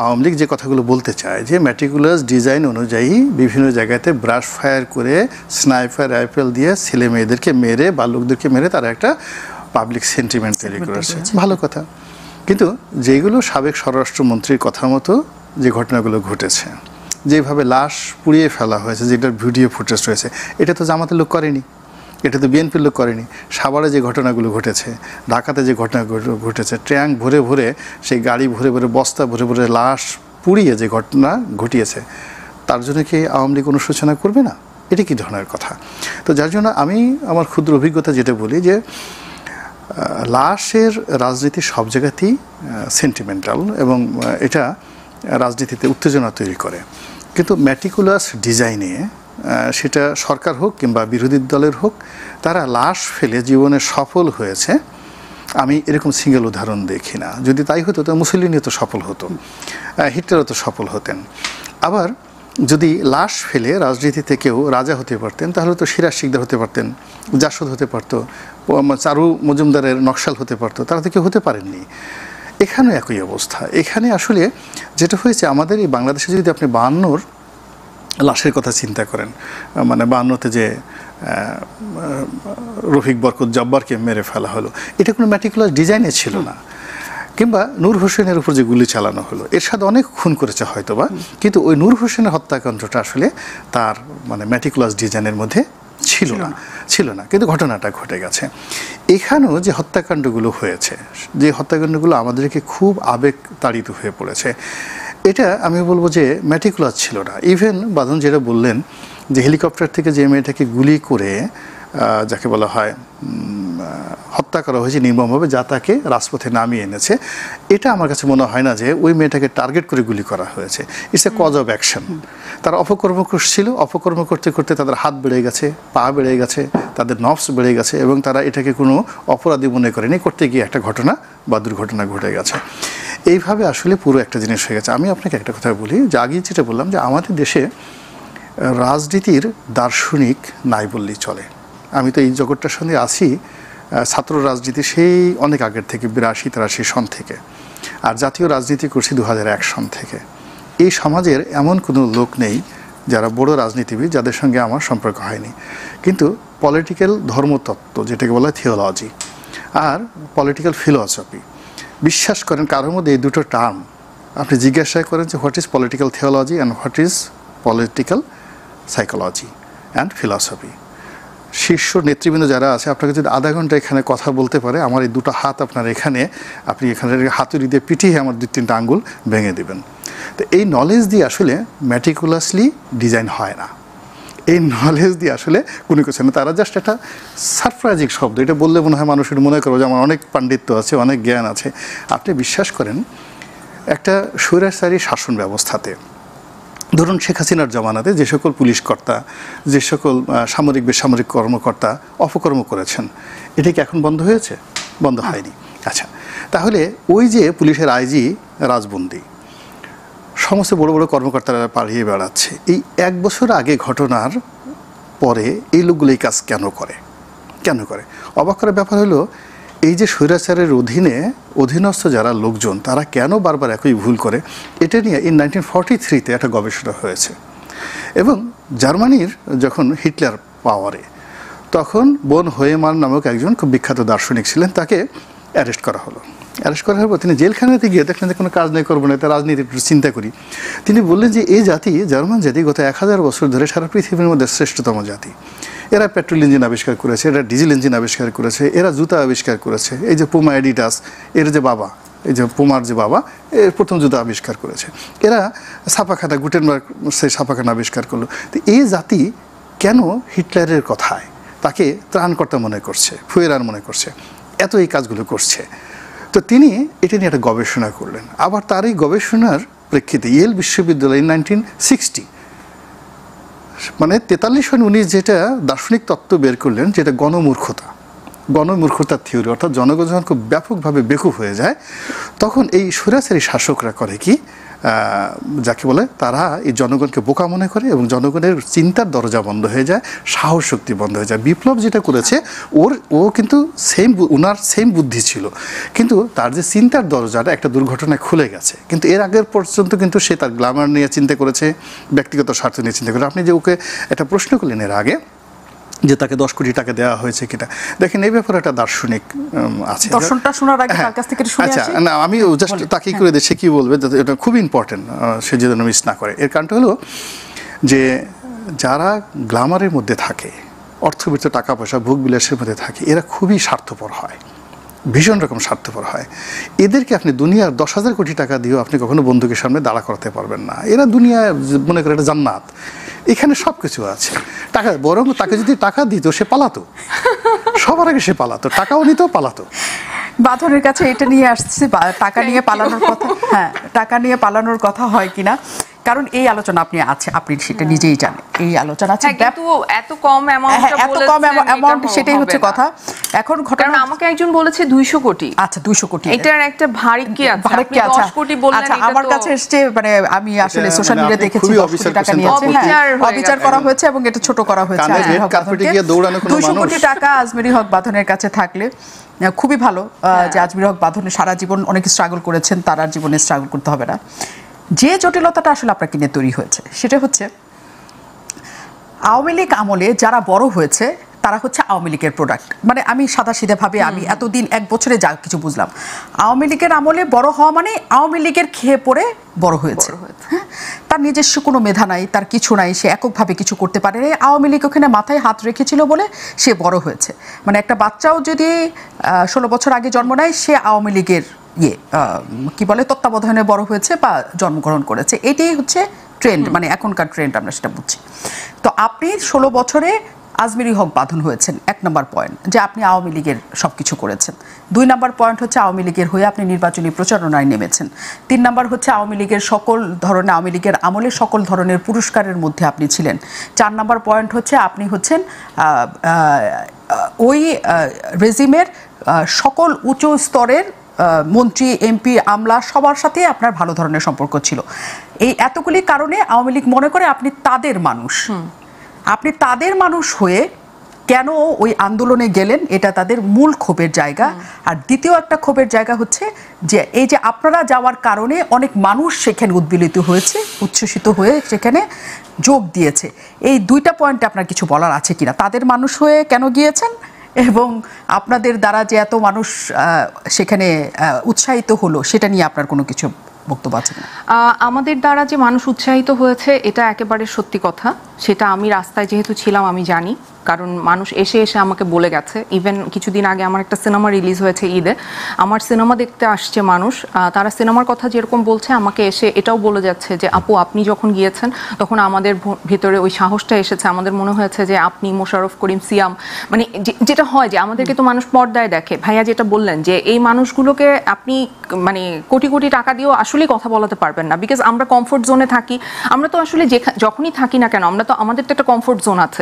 আওয়ামী লীগ যে কথাগুলো বলতে চায় যে ম্যাটিকুলাস ডিজাইন অনুযায়ী বিভিন্ন জায়গাতে ব্রাশ ফায়ার করে, স্নাইপার রাইফেল দিয়ে ছেলে মেয়েদেরকে মেরে বা লোকদেরকে মেরে তারা একটা পাবলিক সেন্টিমেন্ট তৈরি করেছে, ভালো কথা। কিন্তু যেগুলো সাবেক স্বরাষ্ট্রমন্ত্রীর কথা মতো যে ঘটনাগুলো ঘটেছে, যেভাবে লাশ পুড়িয়ে ফেলা হয়েছে, যেটার ভিডিও ফুটেজ রয়েছে, এটা তো জামাতের লোক করেনি, এটা তো বিএনপির লোক করেনি। সাভারে যে ঘটনাগুলো ঘটেছে, ঢাকাতে যে ঘটনাগুলো ঘটেছে, ট্যাঙ্ক ভরে ভরে, সেই গাড়ি ভরে ভরে, বস্তা ভরে ভরে লাশ পুড়িয়ে যে ঘটনা ঘটিয়েছে, তার জন্য কি আওয়ামী লীগ অনুশোচনা করবে না? এটা কি ধরনের কথা? তো যার জন্য আমি আমার ক্ষুদ্র অভিজ্ঞতা যেটা বলি যে লাশের রাজনীতি সব জায়গাতেই সেন্টিমেন্টাল এবং এটা রাজনীতিতে উত্তেজনা তৈরি করে। কিন্তু ম্যাটিকুলাস ডিজাইনে সেটা সরকার হোক কিংবা বিরোধী দলের হোক, তারা লাশ ফেলে জীবনে সফল হয়েছে আমি এরকম সিঙ্গেল উদাহরণ দেখি না। যদি তাই হতো তো মুসলিনও তো সফল হতো, হিটলারও তো সফল হতেন। আবার যদি লাশ ফেলে রাজনীতিতে কেউ রাজা হতে পারতেন, তাহলে তো সিরাজ শিকদার হতে পারতেন, জাসদ হতে পারতো, চারু মজুমদারের নকশাল হতে পারতো, তারা তো কেউ হতে পারেননি। এখানেও একই অবস্থা। এখানে আসলে যেটা হয়েছে, আমাদের এই বাংলাদেশে যদি আপনি ৫২ লাশের কথা চিন্তা করেন, ৫২তে যে রফিক বরকত জব্বারকে মেরে ফেলা হলো, এটা কোনো ম্যাটিকুলাস ডিজাইনে ছিল না। কিংবা নূর হোসেনের উপর যে গুলি চালানো হলো, এর সাথে অনেক খুন করেছে হয়তোবা, কিন্তু ওই নূর হোসেনের হত্যাকাণ্ডটা আসলে তার ম্যাটিকুলাস ডিজাইনের মধ্যে ছিল না, কিন্তু ঘটনাটা ঘটে গেছে। এখানেও যে হত্যাকাণ্ডগুলো হয়েছে, যে হত্যাকাণ্ডগুলো আমাদেরকে খুব আবেগ তাড়িত হয়ে পড়েছে, এটা আমি বলবো যে ম্যাটিকুলাস ছিল না। ইভেন বাঁধন যেটা বললেন যে হেলিকপ্টার থেকে যে মেয়েটাকে গুলি করে যাকে বলা হয় হত্যা করা হয়েছে নির্মমভাবে, যা তাকে রাজপথে নামিয়ে এনেছে, এটা আমার কাছে মনে হয় না যে ওই মেয়েটাকে টার্গেট করে গুলি করা হয়েছে। It's a cause of action. তারা অপকর্ম করছিল, অপকর্ম করতে করতে তাদের হাত বেড়ে গেছে, পা বেড়ে গেছে, তাদের নফস বেড়ে গেছে, এবং তারা এটাকে কোনো অপরাধী মনে করেনি, করতে গিয়ে একটা ঘটনা বা দুর্ঘটনা ঘটে গেছে। এইভাবে আসলে পুরো একটা জিনিস হয়ে গেছে। আমি আপনাকে একটা কথা বলি, যে আগে যেটা বললাম যে আমাদের দেশে রাজনীতির দার্শনিক নাই বললেই চলে। আমি তো এই জগৎটার সঙ্গে আছি ছাত্র রাজনীতি সেই অনেক আগের থেকে, 82-83 সন থেকে, আর জাতীয় রাজনীতি করছি 2001 সন থেকে। এই সমাজের এমন কোনো লোক নেই যারা বড় রাজনীতিবিদ যাদের সঙ্গে আমার সম্পর্ক হয়নি। কিন্তু পলিটিক্যাল ধর্মতত্ত্ব, যেটাকে বলা হয় থিওলজি, আর পলিটিক্যাল ফিলসফি, বিশ্বাস করেন কারোর মধ্যে এই দুটো টার্ম আপনি জিজ্ঞাসা করেন যে what is political theology and what is political psychology and philosophy, শীর্ষ নেতৃবৃন্দ যারা আছে, আপনাকে যদি আধা ঘন্টা এখানে কথা বলতে পারে, আমার এই দুটো হাত আপনার এখানে, আপনি এখানে হাতুড়ি দিয়ে পিটিয়ে আমার 2-3টা আঙ্গুল ভেঙে দেবেন। তো এই নলেজ দিয়ে আসলে ম্যাটিকুলাসলি ডিজাইন হয় না, এই নলেজ দিয়ে আসলে কোনো কিছু না। তারা জাস্ট একটা সারপ্রাইজিং শব্দ, এটা বললে মনে হয় মানুষের মনে করবো যে আমার অনেক পাণ্ডিত্য আছে, অনেক জ্ঞান আছে। আপনি বিশ্বাস করেন একটা স্বৈরাচারী শাসন ব্যবস্থাতে, ধরুন শেখ হাসিনার জমানাতে যে সকল পুলিশ কর্তা, যে সকল সামরিক বেসামরিক কর্মকর্তা অপকর্ম করেছেন, এটা কি এখন বন্ধ হয়েছে? বন্ধ হয়নি। আচ্ছা, তাহলে ওই যে পুলিশের আইজি রাজবন্দি, সমস্ত বড় বড় কর্মকর্তারা পালিয়ে বেড়াচ্ছে, এই 1 বছর আগে ঘটনার পরে এই লোকগুলো এই কাজ কেন করে? অবাক করার ব্যাপার হলো, এই যে স্বৈরাচারের অধীনস্থ যারা লোকজন, তারা কেন বারবার একই ভুল করে, এটা নিয়ে ইন 1943-তে একটা গবেষণা হয়েছে। এবং জার্মানির যখন হিটলার পাওয়ারে, তখন বোন হোয়েমার নামক একজন খুব বিখ্যাত দার্শনিক ছিলেন, তাকে অ্যারেস্ট করা হলো। অ্যারেস্ট করার পর তিনি জেলখানাতে গিয়ে দেখলেন যে কোনো কাজ নেই, করবো না, এটা রাজনীতি একটু চিন্তা করি। তিনি বললেন যে এই জাতি, জার্মান জাতি, গত 1000 বছর ধরে সারা পৃথিবীর মধ্যে শ্রেষ্ঠতম জাতি। এরা পেট্রোল ইঞ্জিন আবিষ্কার করেছে, এরা ডিজেল ইঞ্জিন আবিষ্কার করেছে, এরা জুতা আবিষ্কার করেছে। এই যে পুমা এডিডাস, এর যে বাবা, এই যে পুমার যে বাবা, এর প্রথম জুতা আবিষ্কার করেছে। এরা ছাপাখানা, গুটেনবার্গ সেই ছাপাখানা আবিষ্কার করলো। তো এই জাতি কেন হিটলারের কথায় তাকে ত্রাণকর্তা মনে করছে, ফুয়েরার মনে করছে, এত এই কাজগুলো করছে? তো তিনি এটা নিয়ে একটা গবেষণা করলেন। আবার তার এই গবেষণার প্রেক্ষিতে ইয়েল বিশ্ববিদ্যালয় 1960, মানে 43 সন উনি যেটা দার্শনিক তত্ত্ব বের করলেন, যেটা গণমূর্খতার থিওরি, অর্থাৎ জনগণ যখন খুব ব্যাপকভাবে বেকুব হয়ে যায়, তখন এই স্বৈরাচারী শাসকরা করে কি, যাকে বলে তারা এই জনগণকে বোকা মনে করে, এবং জনগণের চিন্তার দরজা বন্ধ হয়ে যায়, সাহস শক্তি বন্ধ হয়ে যায়। বিপ্লব যেটা করেছে, ও কিন্তু ওনার সেম বুদ্ধি ছিল, কিন্তু তার যে চিন্তার দরজাটা একটা দুর্ঘটনায় খুলে গেছে। কিন্তু এর আগের পর্যন্ত কিন্তু সে তার গ্ল্যামার নিয়ে চিন্তা করেছে, ব্যক্তিগত স্বার্থ নিয়ে চিন্তা করেছে। আপনি যে ওকে একটা প্রশ্ন করলেন এর আগে, যে তাকে 10 কোটি টাকা দেওয়া হয়েছে কিনা, দেখেন এই ব্যাপারে একটা দার্শনিক আছে। দর্শনটা শোনার আগে তার কাছ থেকে শুনে আসি। আচ্ছা, না আমি জাস্ট তাকেই করে দিই, সে কি বলবে, এটা খুব ইম্পর্টেন্ট, সে যেন মিস না করে। এর কারণটা হলো যে যারা গ্ল্যামারের মধ্যে থাকে, অর্থবিত্ত, টাকা পয়সা, ভোগ বিলাসের মধ্যে থাকে, এরা খুবই স্বার্থপর হয়, ভীষণ রকম স্বার্থপর হয়। এদেরকে আপনি দুনিয়ার 10,000 কোটি টাকা দিয়েও আপনি কখনো বন্ধুকের সামনে দাঁড়া করাতে পারবেন না। এরা দুনিয়ায় মনে করে এটা জান্নাত, এখানে সব কিছু আছে। টাকা, বরং তাকে যদি টাকা দিত সে পালাতো, সবার আগে সে পালাতো, টাকাও নিত, পালাতো। বাঁধনের কাছে এটা নিয়ে আসছে, টাকা নিয়ে পালানোর কথা। হ্যাঁ, টাকা নিয়ে পালানোর কথা হয় কিনা, কারণ এই আলোচনা আপনি সেটা নিজেই জানেন, এই আলোচনা আছে। কিন্তু এত কম অ্যামাউন্ট, সেটাই হচ্ছে কথা। এখন ঘটনা, আমাকে একজন বলেছে 200 কোটি। আচ্ছা, 200 কোটি, এটার একটা ভারী কি আছে? আপনি 10 কোটি বললেন। আচ্ছা, আমার কাছে এসছে, মানে আমি আসলে সোশ্যাল মিডিয়া দেখেছি 10 কোটি টাকা নিয়েছে, অবিচার করা হয়েছে এবং এটা ছোট করা হয়েছে। 200 কোটি টাকা আজমেরী হক বাঁধনের কাছে থাকলে খুবই ভালো, যে আজমেরী হক বাঁধন সারা জীবন অনেক স্ট্রাগল করেছেন, তার আর জীবনে স্ট্রাগল করতে হবে না। যে জটিলতাটা আসলে আপনাকে নিয়ে তৈরি হয়েছে, সেটা হচ্ছে আওয়ামী লীগ আমলে যারা বড় হয়েছে তারা হচ্ছে আওয়ামী লীগের প্রোডাক্ট। মানে আমি সাদাসিধেভাবে, আমি এতদিন 1 বছরে যা কিছু বুঝলাম, আওয়ামী লীগের আমলে বড় হওয়া মানে আওয়ামী লীগের খেয়ে পড়ে বড় হয়েছে। হ্যাঁ, তার নিজস্ব কোনো মেধা নাই, তার কিছু নাই, সে এককভাবে কিছু করতে পারে না। আওয়ামী লীগ ওখানে মাথায় হাত রেখেছিল বলে সে বড় হয়েছে। মানে একটা বাচ্চাও যদি 16 বছর আগে জন্ম নেয়, সে আওয়ামী লীগের কি বলে তত্ত্বাবধানে বড় হয়েছে বা জন্মগ্রহণ করেছে, এটাই হচ্ছে ট্রেন্ড, মানে এখনকার ট্রেন্ড আমরা সেটা বুঝছি। তো আপনি 16 বছরে আজমেরি হক বাঁধন হয়েছেন, 1 নম্বর পয়েন্ট যে আপনি আওয়ামী লীগের সব কিছু করেছেন। 2 নম্বর পয়েন্ট হচ্ছে আওয়ামী লীগের হয়ে আপনি নির্বাচনী প্রচারণায় নেমেছেন। 3 নম্বর হচ্ছে আওয়ামী লীগের আওয়ামী লীগের আমলে সকল ধরনের পুরস্কারের মধ্যে আপনি ছিলেন। 4 নম্বর পয়েন্ট হচ্ছে আপনি হচ্ছেন ওই রেজিমের সকল উচ্চ স্তরের মন্ত্রী, এমপি, আমলা সবার সাথে আপনার ভালো ধরনের সম্পর্ক ছিল। এই এতগুলি কারণে আওয়ামী লীগ মনে করে আপনি তাদের মানুষ। আপনি তাদের মানুষ হয়ে কেন ওই আন্দোলনে গেলেন, এটা তাদের মূল ক্ষোভের জায়গা। আর দ্বিতীয় একটা ক্ষোভের জায়গা হচ্ছে যে এই যে আপনারা যাওয়ার কারণে অনেক মানুষ সেখানে উদ্বেলিত হয়েছে, উচ্ছ্বসিত হয়ে সেখানে যোগ দিয়েছে। এই 2টা পয়েন্টে আপনার কিছু বলার আছে কিনা? তাদের মানুষ হয়ে কেন গিয়েছেন এবং আপনাদের দ্বারা যে এত মানুষ সেখানে উৎসাহিত হলো, সেটা নিয়ে আপনার কোনো কিছু বক্তব্য আছে না? আমাদের দ্বারা যে মানুষ উৎসাহিত হয়েছে এটা একেবারে সত্যি কথা। সেটা আমি রাস্তায় যেহেতু ছিলাম আমি জানি, কারণ মানুষ এসে এসে আমাকে বলে গেছে। ইভেন কিছুদিন আগে আমার একটা সিনেমা রিলিজ হয়েছে ঈদে, আমার সিনেমা দেখতে আসছে মানুষ, তারা সিনেমার কথা যেরকম বলছে আমাকে এসে এটাও বলে যাচ্ছে যে আপু আপনি যখন গিয়েছেন তখন আমাদের ভিতরে ওই সাহসটা এসেছে, আমাদের মনে হয়েছে যে আপনি মোশাররফ করিম, সিয়াম, মানে যেটা হয় যে আমাদেরকে তো মানুষ পর্দায় দেখে। ভাইয়া যেটা বললেন যে এই মানুষগুলোকে আপনি মানে কোটি কোটি টাকা দিয়েও আসলেই কথা বলাতে পারবেন না, বিকজ আমরা কমফোর্ট জোনে থাকি। আমরা তো আসলে যখনই থাকি না কেন আমরা তো, আমাদের তো একটা কমফোর্ট জোন আছে।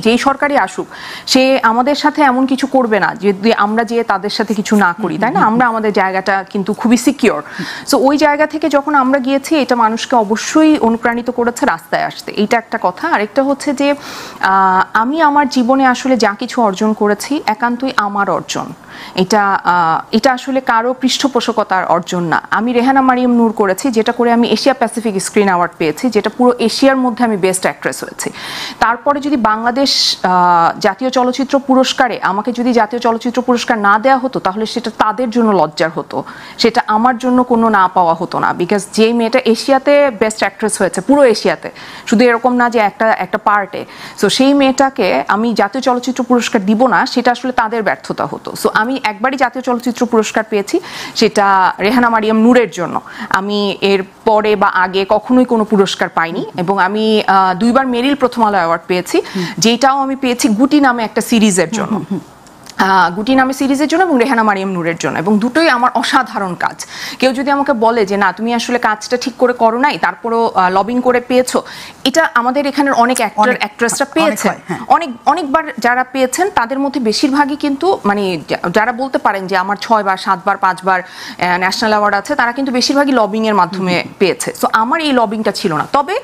যেই সরকারি আসুক সে আমাদের সাথে এমন কিছু করবে না যদি আমরা যে তাদের সাথে কিছু না করি, তাই না? আমরা আমাদের জায়গাটা কিন্তু খুবই সিকিউর। সো ওই জায়গা থেকে যখন আমরা গিয়েছি এটা মানুষকে অবশ্যই অনুপ্রাণিত করেছে রাস্তায় আসতে, এইটা একটা কথা। আরেকটা হচ্ছে যে আমি আমার জীবনে আসলে যা কিছু অর্জন করেছি একান্তই আমার অর্জন। এটা আসলে কারো পৃষ্ঠপোষকতার অর্জন না। আমি রেহানা মারিয়াম নূর করেছি, যেটা করে আমি এশিয়া প্যাসিফিক স্ক্রিন অ্যাওয়ার্ড পেয়েছি, যেটা পুরো এশিয়ার মধ্যে আমি বেস্ট অ্যাক্ট্রেস হয়েছি। তারপরে যদি বাংলাদেশ জাতীয় চলচ্চিত্র পুরস্কারে আমাকে যদি জাতীয় চলচ্চিত্র পুরস্কার না দেওয়া হতো তাহলে সেটা তাদের জন্য লজ্জার হতো, সেটা আমার জন্য কোনো না পাওয়া হতো না। বিকজ যে মেয়েটা এশিয়াতে বেস্ট অ্যাক্ট্রেস হয়েছে, পুরো এশিয়াতে, শুধু এরকম না যে একটা পার্টে, সো সেই মেয়েটাকে আমি জাতীয় চলচ্চিত্র পুরস্কার দিব না, সেটা আসলে তাদের ব্যর্থতা হতো। সো আমি একবারই জাতীয় চলচ্চিত্র পুরস্কার পেয়েছি, সেটা রেহানা মারিয়াম নূরের জন্য। আমি এর পরে বা আগে কখনোই কোনো পুরস্কার পাইনি, এবং আমি 2বার মেরিল প্রথম আলো অ্যাওয়ার্ড পেয়েছি, যেটাও আমি পেয়েছি গুটি নামে একটা সিরিজের জন্য। গুটি নামে সিরিজের জন্য এবং রেহানা মারিয়াম নূরের জন্য, এবং দুটোই আমার অসাধারণ কাজ। কেউ যদি আমাকে বলে যে না তুমি আসলে কাজটা ঠিক করে করো নাই, তারপরও লবিং করে পেয়েছো, এটা আমাদের এখানের অনেক অ্যাক্টর অ্যাক্ট্রেসরা পেয়েছেন, অনেকবার যারা পেয়েছেন তাদের মধ্যে বেশিরভাগই কিন্তু মানে যারা বলতে পারেন যে আমার 6 বার 7 বার 5 বার ন্যাশনাল অ্যাওয়ার্ড আছে, তারা কিন্তু বেশিরভাগই লবিং এর মাধ্যমে পেয়েছে। সো আমার এই লবিংটা ছিল না। তবে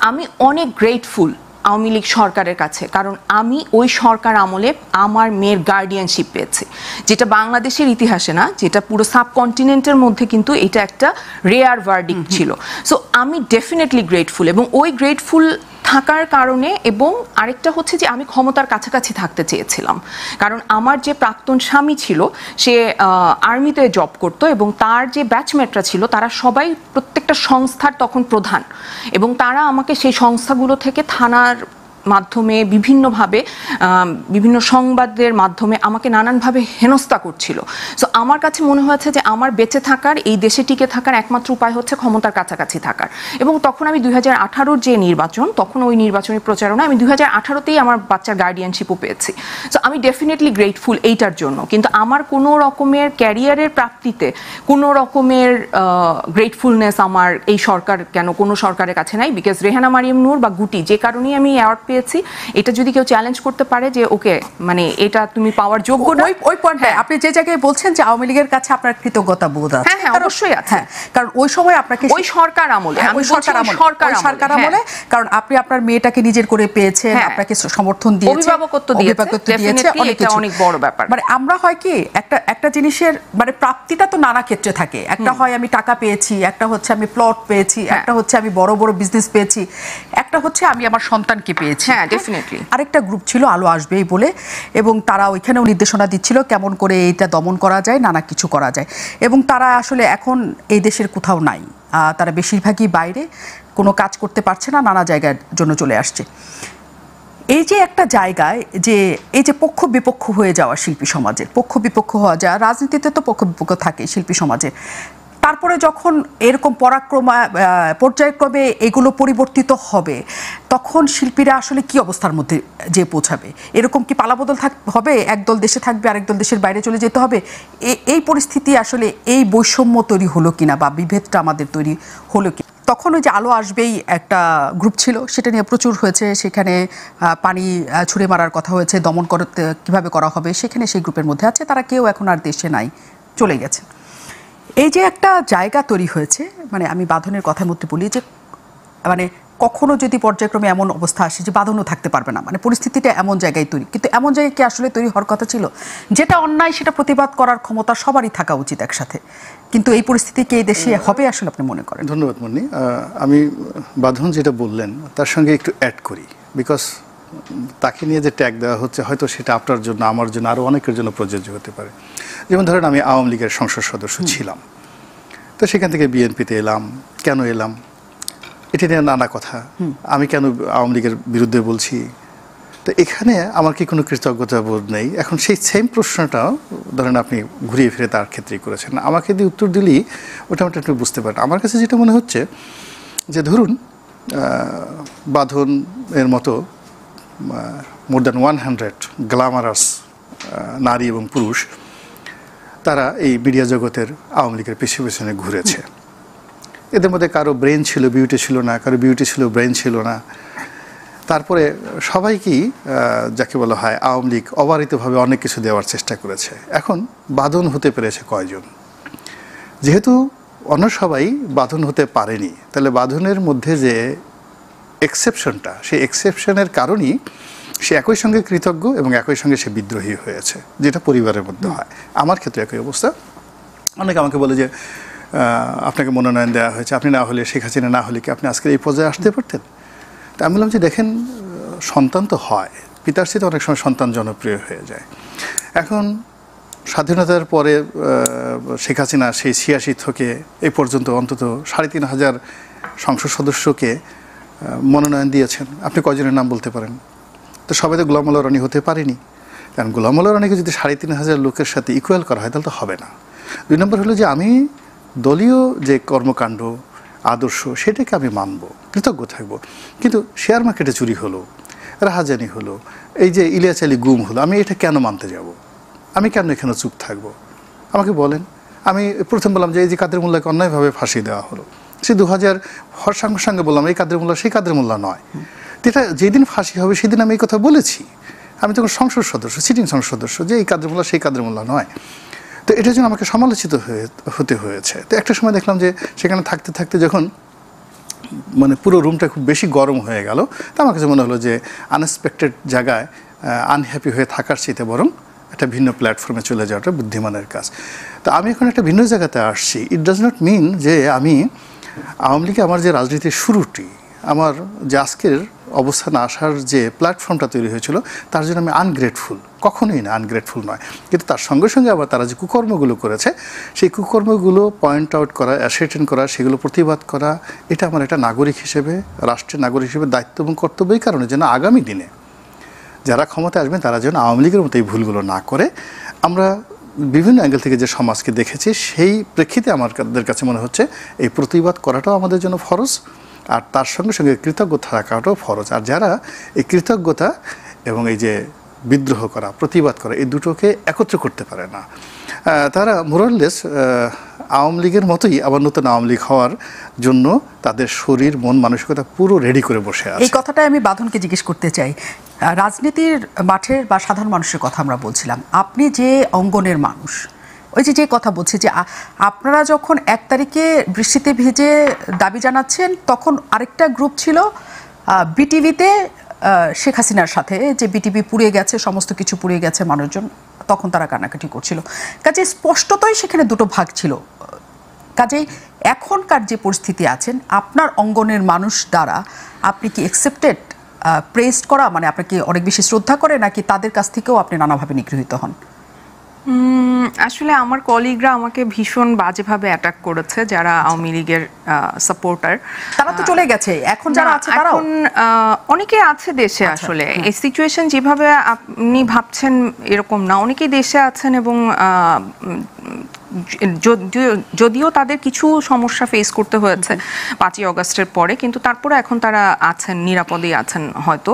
আমি অনেক গ্রেটফুল আওয়ামী লীগ সরকারের কাছে, কারণ আমি ওই সরকার আমলে আমার মেয়ের গার্ডিয়ানশিপ পেয়েছি, যেটা বাংলাদেশের ইতিহাসে না, যেটা পুরো সাবকন্টিনেন্টের মধ্যে কিন্তু এটা একটা রেয়ার ভার্ডিক্ট ছিল। সো আমি ডেফিনেটলি গ্রেটফুল, এবং ওই গ্রেটফুল থাকার কারণে, এবং আরেকটা হচ্ছে যে আমি ক্ষমতার কাছাকাছি থাকতে চেয়েছিলাম, কারণ আমার যে প্রাক্তন স্বামী ছিল সে আর্মিতে জব করতো, এবং তার যে ব্যাচমেটরা ছিল তারা সবাই প্রত্যেকটা সংস্থার তখন প্রধান, এবং তারা আমাকে সেই সংস্থাগুলো থেকে থানার মাধ্যমে বিভিন্নভাবে বিভিন্ন সংবাদের মাধ্যমে আমাকে নানানভাবে হেনস্থা করছিল। সো আমার কাছে মনে হয়েছে যে আমার বেঁচে থাকার, এই দেশে টিকে থাকার একমাত্র উপায় হচ্ছে ক্ষমতার কাছাকাছি থাকার। এবং তখন আমি 2018-র যে নির্বাচন, তখন ওই নির্বাচনী প্রচারণা আমি 2018-তেই আমার বাচ্চার গার্ডিয়ানশিপও পেয়েছি। সো আমি ডেফিনেটলি গ্রেটফুল এইটার জন্য, কিন্তু আমার কোনো রকমের ক্যারিয়ারের প্রাপ্তিতে কোনো রকমের গ্রেটফুলনেস আমার এই সরকার কেন কোনো সরকারের কাছে নাই। বিকজ রেহানা মারিয়াম নূর বা গুটি যে কারণেই আমি অ্যাওয়ার্ড পেয়েছি, এটা যদি কেউ চ্যালেঞ্জ করতে পারে যে ওকে মানে এটা তুমি পাওয়ার যোগ্য না, ওই পয়েন্টে আপনি যে জায়গায় বলছেন যে আওয়ামী লীগের কাছে আপনার কৃতজ্ঞতা বোধ আছে। হ্যাঁ, অবশ্যই আছে, কারণ ওই সময় আপনাকে ওই সরকার আমলে, ওই সরকার আমলে, কারণ আপনি আপনার মেয়েটাকে নিজের করে পেয়েছেন, আপনাকে সমর্থন দিয়েছে, অভিভাবকত্ব দিয়েছে, অনেক বড় ব্যাপার। মানে আমরা হয় কি একটা জিনিসের মানে প্রাপ্তিটা তো নানা ক্ষেত্রে থাকে। একটা হয় আমি টাকা পেয়েছি, একটা হচ্ছে আমি প্লট পেয়েছি, একটা হচ্ছে আমি বড় বড় বিজনেস পেয়েছি, একটা হচ্ছে আমি আমার সন্তানকে পেয়েছি। হ্যাঁ, ডেফিনেটলি। আরেকটা গ্রুপ ছিল আলো আসবেই বলে, এবং তারা ওইখানেও নির্দেশনা দিচ্ছিল কেমন করে এটা দমন করা যায়, নানা কিছু করা যায়, এবং তারা আসলে এখন এই দেশের কোথাও নাই। তারা বেশিরভাগই বাইরে, কোনো কাজ করতে পারছে না, নানা জায়গার জন্য চলে আসছে। এই যে একটা জায়গায় যে এই যে পক্ষ বিপক্ষ হয়ে যাওয়া শিল্পী সমাজের, পক্ষ বিপক্ষ হওয়া যায়, রাজনীতিতে তো পক্ষ বিপক্ষ থাকে শিল্পী সমাজের, তারপরে যখন এরকম পর্যায়ক্রমে এগুলো পরিবর্তিত হবে, তখন শিল্পীরা আসলে কি অবস্থার মধ্যে যে পৌঁছাবে? এরকম কি পালাবদল হবে, একদল দেশে থাকবে আরেকদল দেশের বাইরে চলে যেতে হবে? এই পরিস্থিতি আসলে এই বৈষম্য তৈরি হলো কিনা বা বিভেদটা আমাদের তৈরি হলো কি? তখন ওই যে আলো আসবেই একটা গ্রুপ ছিল, সেটা নিয়ে প্রচুর হয়েছে, সেখানে পানি ছুঁড়ে মারার কথা হয়েছে, দমন করতে কীভাবে করা হবে, সেখানে সেই গ্রুপের মধ্যে আছে, তারা কেউ এখন আর দেশে নাই, চলে গেছে। এই যে একটা জায়গা তৈরি হয়েছে, মানে আমি বাঁধনের কথার মধ্যে বলি যে মানে কখনো যদি পর্যায়ক্রমে এমন অবস্থা আসে যে বাঁধনও থাকতে পারবে না, মানে পরিস্থিতিটা এমন জায়গায় তৈরি, কিন্তু এমন জায়গায় কি আসলে তৈরি হওয়ার কথা ছিল? যেটা অন্যায় সেটা প্রতিবাদ করার ক্ষমতা সবারই থাকা উচিত একসাথে, কিন্তু এই পরিস্থিতি কি এই দেশে হবে আসলে আপনি মনে করেন? ধন্যবাদ মুন্নি। আমি বাঁধন যেটা বললেন তার সঙ্গে একটু অ্যাড করি, বিকজ তাকে নিয়ে যে ট্যাগ দেওয়া হচ্ছে হয়তো সেটা আপনার জন্য, আমার জন্য, আরও অনেকের জন্য প্রযোজ্য হতে পারে। যেমন ধরেন আমি আওয়ামী লীগের সংসদ সদস্য ছিলাম, তো সেখান থেকে বিএনপিতে এলাম। কেন এলাম এটা নিয়ে নানা কথা, আমি কেন আওয়ামী লীগের বিরুদ্ধে বলছি, তো এখানে আমার কি কোনো কৃতজ্ঞতা বোধ নেই? এখন সেই সেম প্রশ্নটা ধরেন আপনি ঘুরিয়ে ফিরে তার ক্ষেত্রেই করেছেন, আমাকে দিয়ে উত্তর দিলেই ওটা একটু বুঝতে পারেন। আমার কাছে যেটা মনে হচ্ছে যে ধরুন বাঁধন এর মতো মোর দ্যান 100 গ্ল্যামারাস নারী এবং পুরুষ তারা এই মিডিয়া জগতের আওয়ামী লীগের পেছনে ঘুরেছে। এদের মধ্যে কারো ব্রেন ছিল, বিউটি ছিল না, কারো বিউটি ছিল, ব্রেন ছিল না। তারপরে সবাইকেই যাকে বলা হয় আওয়ামী লীগ অবারিতভাবে অনেক কিছু দেওয়ার চেষ্টা করেছে। এখন বাঁধন হতে পেরেছে কয়জন? যেহেতু অন্য সবাই বাঁধন হতে পারেনি, তাহলে বাঁধনের মধ্যে যে এক্সেপশনটা, সেই এক্সেপশনের কারণেই সে একই সঙ্গে কৃতজ্ঞ এবং একই সঙ্গে সে বিদ্রোহী হয়েছে, যেটা পরিবারের মধ্যে হয়। আমার ক্ষেত্রে একই অবস্থা। অনেকে আমাকে বলে যে আপনাকে মনোনয়ন দেওয়া হয়েছে, আপনি না হলে, শেখ হাসিনা না হলে কি আপনি আজকের এই পর্যায়ে আসতে পারতেন? তা আমি বললাম যে দেখেন, সন্তান তো হয়, পিতার সাথে অনেক সময় সন্তান জনপ্রিয় হয়ে যায়। এখন স্বাধীনতার পরে শেখ হাসিনা সেই 86 থেকে এই পর্যন্ত অন্তত 3,500 সংসদ সদস্যকে মনোনয়ন দিয়েছেন। আপনি কয়জনের নাম বলতে পারেন? তো সবাই তো গোলাম মোল্লা রনি হতে পারেনি, কারণ গোলাম মোল্লা রনিকে যদি 3,500 লোকের সাথে ইকুয়াল করা হয় তাহলে তো হবে না। 2 নম্বর হলো যে আমি দলীয় যে কর্মকাণ্ড, আদর্শ, সেটাকে আমি মানব, কৃতজ্ঞ থাকব, কিন্তু শেয়ার মার্কেটে চুরি হলো, রাহাজানি হলো, এই যে ইলিয়াস আলী গুম হলো, আমি এটা কেন মানতে যাব? আমি কেন এখানে চুপ থাকব? আমাকে বলেন। আমি প্রথম বললাম যে এই যে কাদের মোল্লাকে অন্যায়ভাবে ফাঁসি দেওয়া হলো, সে 2000 হওয়ার সঙ্গে সঙ্গে বললাম এই কাদের মোল্লা সেই কাদের মোল্লা নয়। এটা যেদিন ফাঁসি হবে সেদিন আমি এই কথা বলেছি, আমি তখন সংসদ সদস্য, সিটিং সংসদ সদস্য, যে এই কাদের মোল্লা সেই কাদের মোল্লা নয়। তো এটার জন্য আমাকে সমালোচিত হতে হয়েছে। তো একটা সময় দেখলাম যে সেখানে থাকতে থাকতে যখন মানে পুরো রুমটা খুব বেশি গরম হয়ে গেল, তো আমার কাছে মনে হলো যে আনএক্সপেক্টেড জায়গায় আনহ্যাপি হয়ে থাকার চাইতে বরং একটা ভিন্ন প্ল্যাটফর্মে চলে যাওয়াটা বুদ্ধিমানের কাজ। তো আমি এখন একটা ভিন্ন জায়গাতে আসছি। ইট ডাজ নট মিন যে আমি আওয়ামী লীগে আমার যে রাজনীতির শুরুটি, আমার যে আজকের অবস্থানে আসার যে প্ল্যাটফর্মটা তৈরি হয়েছিল, তার জন্য আমি আনগ্রেটফুল, কখনোই না, আনগ্রেটফুল নয়। কিন্তু তার সঙ্গে সঙ্গে আবার তারা যে কুকর্মগুলো করেছে, সেই কুকর্মগুলো পয়েন্ট আউট করা, অ্যাসেটেন করা, সেগুলো প্রতিবাদ করা, এটা আমার একটা নাগরিক হিসেবে, রাষ্ট্রের নাগরিক হিসেবে দায়িত্ব এবং কর্তব্য। এই কারণে যেন আগামী দিনে যারা ক্ষমতায় আসবেন তারা যেন আওয়ামী লীগের মতো এই ভুলগুলো না করে। আমরা বিভিন্ন অ্যাঙ্গেল থেকে যে সমাজকে দেখেছি, সেই প্রেক্ষিতে আমাদের কাছে মনে হচ্ছে এই প্রতিবাদ করাটাও আমাদের জন্য ফরজ, আর তার সঙ্গে সঙ্গে কৃতজ্ঞতা থাকাটাও ফরজ। আর যারা এই কৃতজ্ঞতা এবং এই যে বিদ্রোহ করা, প্রতিবাদ করা, এই দুটোকে একত্র করতে পারে না, তারা মোরাললেস আওয়ামী লীগের মতোই আবার নতুন আওয়ামী লীগ হওয়ার জন্য তাদের শরীর, মন, মানসিকতা পুরো রেডি করে বসে আছে। এই কথাটাই আমি বাঁধনকে জিজ্ঞেস করতে চাই। রাজনীতির মাঠের বা সাধারণ মানুষের কথা আমরা বলছিলাম, আপনি যে অঙ্গনের মানুষ, ওই যে কথা বলছি যে আপনারা যখন 1 তারিখে বৃষ্টিতে ভিজে দাবি জানাচ্ছেন, তখন আরেকটা গ্রুপ ছিল বিটিভিতে শেখ হাসিনার সাথে, যে বিটিভি পুড়িয়ে গেছে, সমস্ত কিছু পুড়িয়ে গেছে, মানুষজন তখন তারা কান্নাকাটি করছিল। কাজে স্পষ্টতই সেখানে দুটো ভাগ ছিল। কাজেই এখনকার যে পরিস্থিতি আছেন, আপনার অঙ্গনের মানুষ দ্বারা আপনি কি অ্যাকসেপ্টেড, প্রেসড করা, মানে আপনাকে অনেক বেশি শ্রদ্ধা করে, নাকি তাদের কাছ থেকেও আপনি নানাভাবে নিগৃহীত হন? আসলে আমার কলিগরা আমাকে ভীষণ বাজেভাবে অ্যাটাক করেছে, যারা আওয়ামী লীগের সাপোর্টার। তারা তো চলে গেছে, এখন যারা আছে তারাও এখন অনেকে আছে দেশে। আসলে এই সিচুয়েশন যেভাবে আপনি ভাবছেন এরকম না, অনেকেই দেশে আছেন এবং যদিও তাদের কিছু সমস্যা ফেস করতে হয়েছে 5ই অগস্টের পরে, কিন্তু তারপরে এখন তারা আছেন, নিরাপদেই আছেন হয়তো।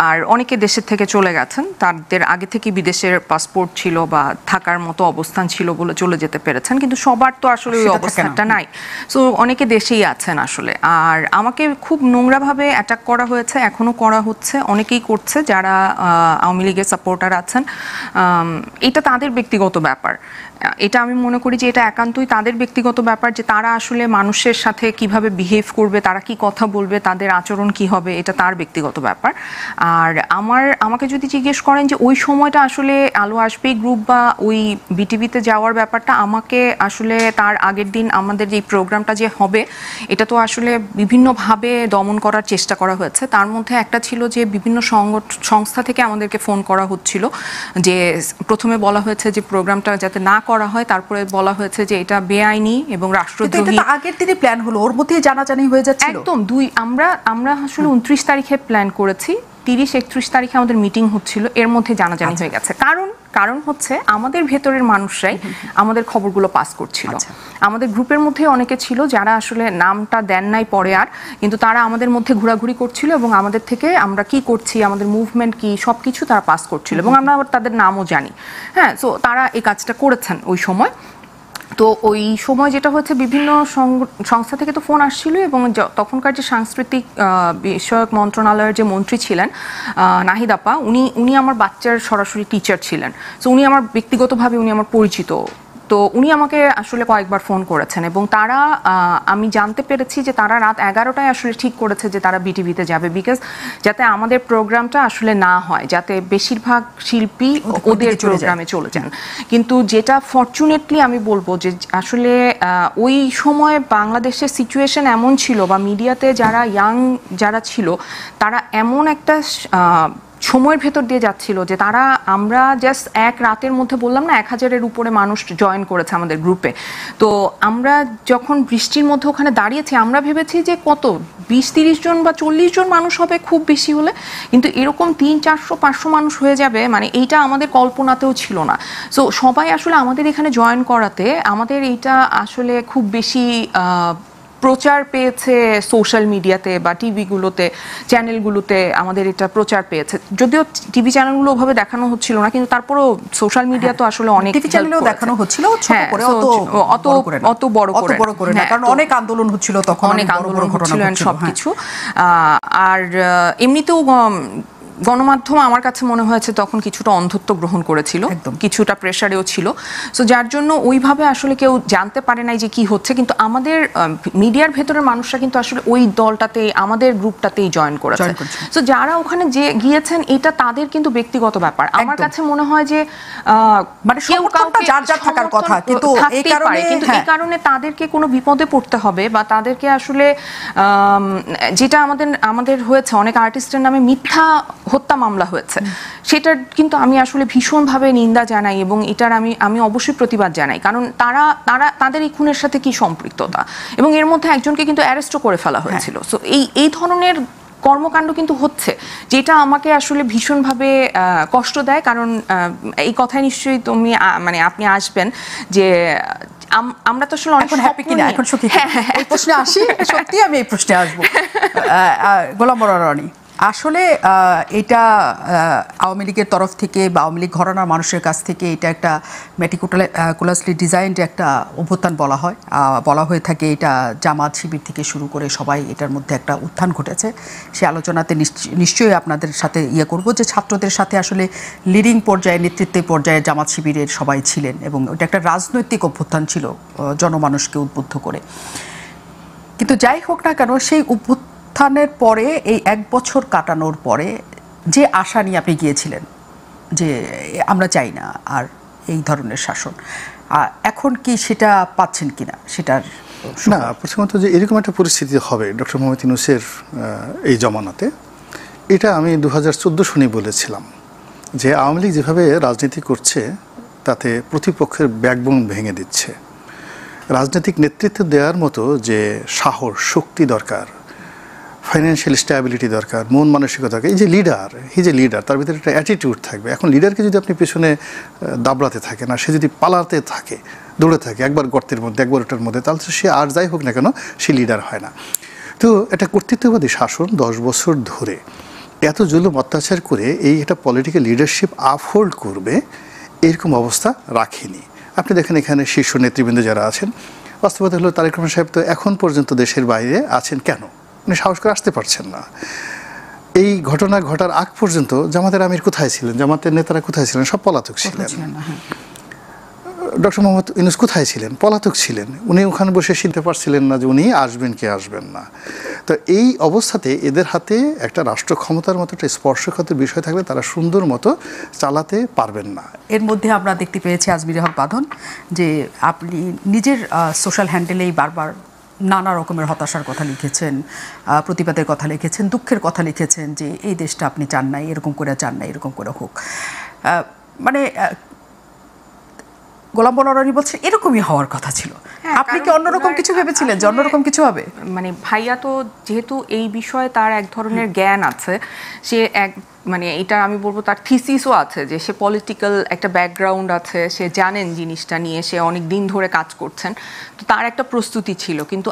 আর অনেকে দেশের থেকে চলে গেছেন, তাদের আগে থেকে বিদেশের পাসপোর্ট ছিল বা থাকার মতো অবস্থান ছিল বলে চলে যেতে পেরেছেন, কিন্তু সবার তো আসলে ওই অবস্থাটা নাই। সো অনেকে দেশেই আছেন আসলে। আর আমাকে খুব নোংরাভাবে অ্যাটাক করা হয়েছে, এখনো করা হচ্ছে, অনেকেই করছে যারা আওয়ামী লীগের সাপোর্টার আছেন। এটা তাদের ব্যক্তিগত ব্যাপার। এটা আমি মনে করি যে এটা একান্তই তাদের ব্যক্তিগত ব্যাপার, যে তারা আসলে মানুষের সাথে কিভাবে বিহেভ করবে, তারা কি কথা বলবে, তাদের আচরণ কি হবে, এটা তার ব্যক্তিগত ব্যাপার। আর আমাকে যদি জিজ্ঞেস করেন যে ওই সময়টা আসলে আলো আসবে গ্রুপ বা ওই বিটিভিতে যাওয়ার ব্যাপারটা, আমাকে আসলে তার আগের দিন আমাদের যে প্রোগ্রামটা যে হবে, এটা তো আসলে বিভিন্নভাবে দমন করার চেষ্টা করা হয়েছে। তার মধ্যে একটা ছিল যে বিভিন্ন সংস্থা থেকে আমাদেরকে ফোন করা হচ্ছিল, যে প্রথমে বলা হয়েছে যে প্রোগ্রামটা যাতে না করা হয়, তারপরে বলা হয়েছে যে এটা বেআইনি এবং রাষ্ট্রদ্রোহী। এটা আগের দিনে প্ল্যান হলো, ওর মধ্যেই জানাজানি হয়ে যাচ্ছিল একদম। আমরা আসলে 29 তারিখে প্ল্যান করেছি, 30-31 তারিখে আমাদের মিটিং হচ্ছিল, এর মধ্যে জানাজানি হয়ে গেছে। কারণ হচ্ছে আমাদের ভেতরের মানুষরাই আমাদের খবরগুলো পাস করছিল। আমাদের গ্রুপের মধ্যে অনেকে ছিল যারা আসলে নামটা দেন নাই পরে আর, কিন্তু তারা আমাদের মধ্যে ঘোরাঘুরি করছিল এবং আমাদের থেকে আমরা কি করছি, আমাদের মুভমেন্ট কি, সবকিছু তারা পাস করছিল এবং আমরা আবার তাদের নামও জানি। হ্যাঁ, সো তারা এই কাজটা করেছেন ওই সময়। তো ওই সময় যেটা হচ্ছে, বিভিন্ন সংস্থা থেকে তো ফোন আসছিল এবং তখনকার যে সাংস্কৃতিক বিষয়ক মন্ত্রণালয়ের যে মন্ত্রী ছিলেন নাহিদ আপা, উনি আমার বাচ্চার সরাসরি টিচার ছিলেন। সো উনি আমার ব্যক্তিগতভাবে উনি আমার পরিচিত। তো উনি আমাকে আসলে কয়েকবার ফোন করেছেন এবং তারা, আমি জানতে পেরেছি যে তারা রাত 11টায় আসলে ঠিক করেছে যে তারা বিটিভিতে যাবে, বিকজ যাতে আমাদের প্রোগ্রামটা আসলে না হয়, যাতে বেশিরভাগ শিল্পী ওদের প্রোগ্রামে চলে যান। কিন্তু যেটা ফরচুনেটলি আমি বলবো যে আসলে ওই সময় বাংলাদেশের সিচুয়েশন এমন ছিল, বা মিডিয়াতে যারা যারা ছিল, তারা এমন একটা সময়ের ভেতর দিয়ে যাচ্ছিল যে আমরা জাস্ট এক রাতের মধ্যে বললাম না 1000-এর উপরে মানুষ জয়েন করেছে আমাদের গ্রুপে। তো আমরা যখন বৃষ্টির মধ্যে ওখানে দাঁড়িয়েছি, আমরা ভেবেছি যে কত 20-30 জন বা 40 জন মানুষ হবে খুব বেশি হলে, কিন্তু এরকম 300-400-500 মানুষ হয়ে যাবে, মানে এইটা আমাদের কল্পনাতেও ছিল না। সো সবাই আসলে আমাদের এখানে জয়েন করাতে আমাদের এইটা আসলে খুব বেশি প্রচার পেয়েছে সোশ্যাল মিডিয়াতে বা টিভিগুলোতে, চ্যানেলগুলোতে আমাদের এটা প্রচার পেয়েছে। যদিও টিভি চ্যানেলগুলো ওভাবে দেখানো হচ্ছিল না, কিন্তু তারপরও সোশ্যাল মিডিয়া তো আসলে অনেক টিভি চ্যানেলেও দেখানো হচ্ছিল, ছোট করে, অত বড় করে না, কারণ অনেক আন্দোলন হচ্ছিল তখন, অনেক আন্দোলন হচ্ছিল সবকিছু। আর এমনিতেও গণমাধ্যম আমার কাছে মনে হয়েছে তখন কিছুটা অন্ধত্ব গ্রহণ করেছিল, কিছুটা প্রেসারেও ছিল। সো যার জন্য ওইভাবে আসলে কেউ জানতে পারে নাই যে কি হচ্ছে, কিন্তু আমাদের মিডিয়ার ভেতরের মানুষরা কিন্তু আসলে ওই দলটাতে, আমাদের গ্রুপটাতেই জয়েন করেছে। সো যারা ওখানে যে গিয়েছেন, এটা তাদের কিন্তু ব্যক্তিগত ব্যাপার। আমার কাছে মনে হয় যে মানে কেউ কাউকে যার যার থাকার কথা, কিন্তু এই কারণে তাদেরকে কোনো বিপদে পড়তে হবে, বা তাদেরকে আসলে যেটা আমাদের হয়েছে, অনেক আর্টিস্টের নামে মিথ্যা হত্যা মামলা হয়েছে, সেটার কিন্তু আমি আসলে ভীষণভাবে নিন্দা জানাই এবং এটার আমি অবশ্যই প্রতিবাদ জানাই, কারণ তাদের এই খুনের সাথে কি সম্পৃক্ততা, এবং এর মধ্যে একজনকে কিন্তু অ্যারেস্টও করে ফেলা হয়েছিল। সো এই ধরনের কর্মকাণ্ড কিন্তু হচ্ছে, যেটা আমাকে আসলে ভীষণভাবে কষ্ট দেয়। কারণ এই কথায় নিশ্চয়ই আপনি আসবেন যে আমরা তো আসলে এখন হ্যাপি কিনা, এখন সুখী কিনা, এই প্রশ্নে আসি। সত্যি আমি এই প্রশ্নে আসবো। গোলাম মনোয়ার রনি, আসলে এটা আওয়ামী লীগের তরফ থেকে বা আওয়ামী লীগ ঘরানার মানুষের কাছ থেকে এটা একটা মেটিকুলাসলি ডিজাইনড একটা অভ্যুত্থান বলা হয়ে থাকে। এটা জামাত শিবির থেকে শুরু করে সবাই এটার মধ্যে একটা উত্থান ঘটেছে। সে আলোচনাতে নিশ্চয়ই আপনাদের সাথে করব যে ছাত্রদের সাথে আসলে লিডিং পর্যায়ে, নেতৃত্বের পর্যায়ে জামাত শিবিরের সবাই ছিলেন এবং ওটা একটা রাজনৈতিক অভ্যুত্থান ছিল, জনমানুষকে উদ্বুদ্ধ করে। কিন্তু যাই হোক না কেন, সেই উত্থানের পরে, এই 1 বছর কাটানোর পরে যে আশা নিয়ে আপনি গিয়েছিলেন যে আমরা চাই না আর এই ধরনের শাসন, এখন কি সেটা পাচ্ছেন কিনা? সেটার না, প্রথমত যে এরকম একটা পরিস্থিতি হবে ডক্টর মোহাম্মদ ইউনূসের এই জমানাতে, এটা আমি 2014 সনে বলেছিলাম যে আওয়ামী লীগ যেভাবে রাজনীতি করছে তাতে প্রতিপক্ষের ব্যাকবোন ভেঙে দিচ্ছে। রাজনৈতিক নেতৃত্ব দেওয়ার মতো যে সাহস শক্তি দরকার, ফাইন্যান্সিয়াল স্ট্যাবিলিটি দরকার, মন মানসিকতা দরকার, এই যে লিডার, তার ভিতরে একটা অ্যাটিটিউড থাকবে। এখন লিডারকে যদি আপনি পেছনে দাবড়াতে থাকেন আর সে যদি পালাতে থাকে, দৌড়ে থাকে, একবার গর্তের মধ্যে একবার ওটার মধ্যে, তাহলে সে আর যাই হোক না কেন সে লিডার হয় না। তো একটা কর্তৃত্ববাদী শাসন 10 বছর ধরে এত জুলুম অত্যাচার করে এই একটা পলিটিক্যাল লিডারশিপ আপহোল্ড করবে এরকম অবস্থা রাখেনি। আপনি দেখেন এখানে শীর্ষ নেতৃবৃন্দ যারা আছেন, বাস্তবতা হলো তারেক রহমান সাহেব তো এখন পর্যন্ত দেশের বাইরে আছেন। কেন? উনি সাহস করে আসতে পারছেন না। এই ঘটনা ঘটার আগ পর্যন্ত জামাতের আমির কোথায় ছিলেন, জামাতের নেতারা কোথায় ছিলেন? সব পলাতক ছিলেন। ডক্টর মোহাম্মদ ইউনূস কোথায় ছিলেন? পলাতক ছিলেন। উনি ওখানে বসে শিখতে পারছিলেন না যে উনি আসবেন কি আসবেন না। তো এই অবস্থাতে এদের হাতে একটা রাষ্ট্র ক্ষমতার মতো একটা স্পর্শকাতর বিষয় থাকলে তারা সুন্দর মতো চালাতে পারবেন না। এর মধ্যে আমরা দেখতে পেয়েছি আজমির হক বাঁধন যে আপনি নিজের সোশ্যাল হ্যান্ডেলেই বারবার নানা রকমের হতাশার কথা লিখেছেন, প্রতিবাদের কথা লিখেছেন, দুঃখের কথা লিখেছেন যে এই দেশটা আপনি চান নাই, এরকম করে চান নাই, এরকম করে হোক। মানে গোলাম বলরানি বলছে এরকমই হওয়ার কথা ছিল। আপনি কি অন্যরকম কিছু ভেবেছিলেন যে অন্যরকম কিছু হবে? মানে ভাইয়া তো যেহেতু এই বিষয়ে তার এক ধরনের জ্ঞান আছে, সে এক মানে এটা আমি বলবো তার থিসিসও আছে, যে সে পলিটিক্যাল একটা ব্যাকগ্রাউন্ড আছে, সে জানেন জিনিসটা নিয়ে, সে অনেক দিন ধরে কাজ করছেন, তো তার একটা প্রস্তুতি ছিল। কিন্তু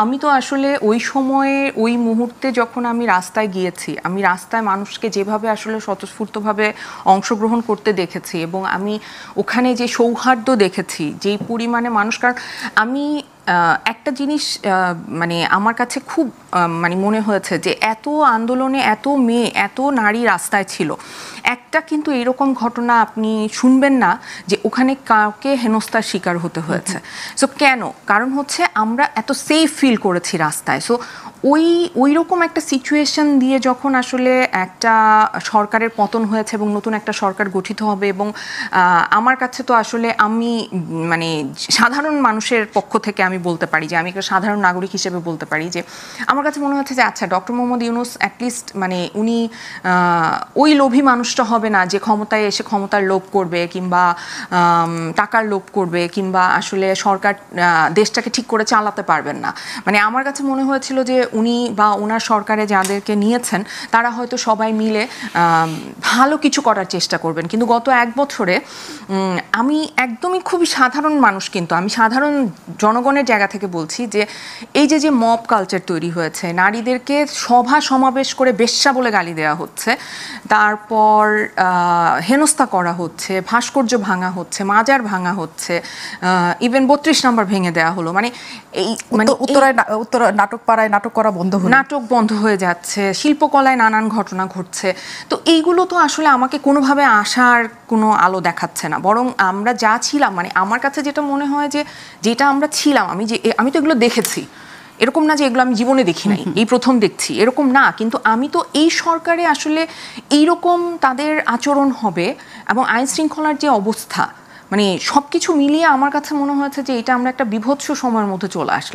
আমি তো আসলে ওই সময়ে ওই মুহূর্তে যখন আমি রাস্তায় গিয়েছি, আমি রাস্তায় মানুষকে যেভাবে আসলে স্বতঃস্ফূর্তভাবে অংশগ্রহণ করতে দেখেছি এবং আমি ওখানে যে সৌহার্দ্য দেখেছি, যেই পরিমাণে মানুষ, কারণ আমি একটা জিনিস মানে আমার কাছে খুব মানে মনে হয়েছে যে এত আন্দোলনে এত মেয়ে এত নারী রাস্তায় ছিল, একটা কিন্তু এরকম ঘটনা আপনি শুনবেন না যে ওখানে কাউকে হেনস্থার শিকার হতে হয়েছে। সো কেন? কারণ হচ্ছে আমরা এত সেফ ফিল করেছি রাস্তায়। সো ওই রকম একটা সিচুয়েশন দিয়ে যখন আসলে একটা সরকারের পতন হয়েছে এবং নতুন একটা সরকার গঠিত হবে, এবং আমার কাছে তো আসলে আমি মানে সাধারণ মানুষের পক্ষ থেকে আমি বলতে পারি যে আমি একটা সাধারণ নাগরিক হিসেবে বলতে পারি যে আমার কাছে মনে হচ্ছে যে আচ্ছা, ডক্টর মোহাম্মদ ইউনূস অ্যাটলিস্ট মানে উনি ওই লোভী মানুষটা হবে না যে ক্ষমতায় এসে ক্ষমতার লোভ করবে কিংবা টাকার লোভ করবে কিংবা আসলে সরকার দেশটাকে ঠিক করে চালাতে পারবেন না। মানে আমার কাছে মনে হয়েছিল যে উনি বা ওনার সরকারে যাদেরকে নিয়েছেন তারা হয়তো সবাই মিলে ভালো কিছু করার চেষ্টা করবেন। কিন্তু গত 1 বছরে আমি একদমই খুবই সাধারণ মানুষ, কিন্তু আমি সাধারণ জনগণের জায়গা থেকে বলছি যে এই যে মব কালচার তৈরি হয়েছে, নারীদেরকে সভা সমাবেশ করে বেশ্যা বলে গালি দেওয়া হচ্ছে, তারপর হেনস্থা করা হচ্ছে, ভাস্কর্য ভাঙা হচ্ছে, মাজার ভাঙা হচ্ছে, ইভেন 32 নম্বর ভেঙে দেওয়া হলো। মানে এই মানে উত্তর নাটক পাড়ায় নাটক করা বন্ধ হলো, নাটক বন্ধ হয়ে যাচ্ছে, শিল্পকলায় নানান ঘটনা ঘটছে। তো এইগুলো তো আসলে আমাকে কোনোভাবে আশার কোনো আলো দেখাচ্ছে না, বরং আমরা যা ছিলাম, মানে আমার কাছে যেটা মনে হয় যে যেটা আমরা ছিলাম, আমি তো এগুলো দেখেছি, এরকম না যে এগুলো আমি জীবনে দেখি নাই, এই প্রথম দেখছি, এরকম না। কিন্তু আমি তো এই সরকারে আসলে এইরকম তাদের আচরণ হবে এবং আইন শৃঙ্খলার যে অবস্থা, মানে সবকিছু মিলিয়ে আমার কাছে মনে হয়েছে যে এটা আমরা একটা বিভৎস সময়ের মধ্যে চলে আসলাম।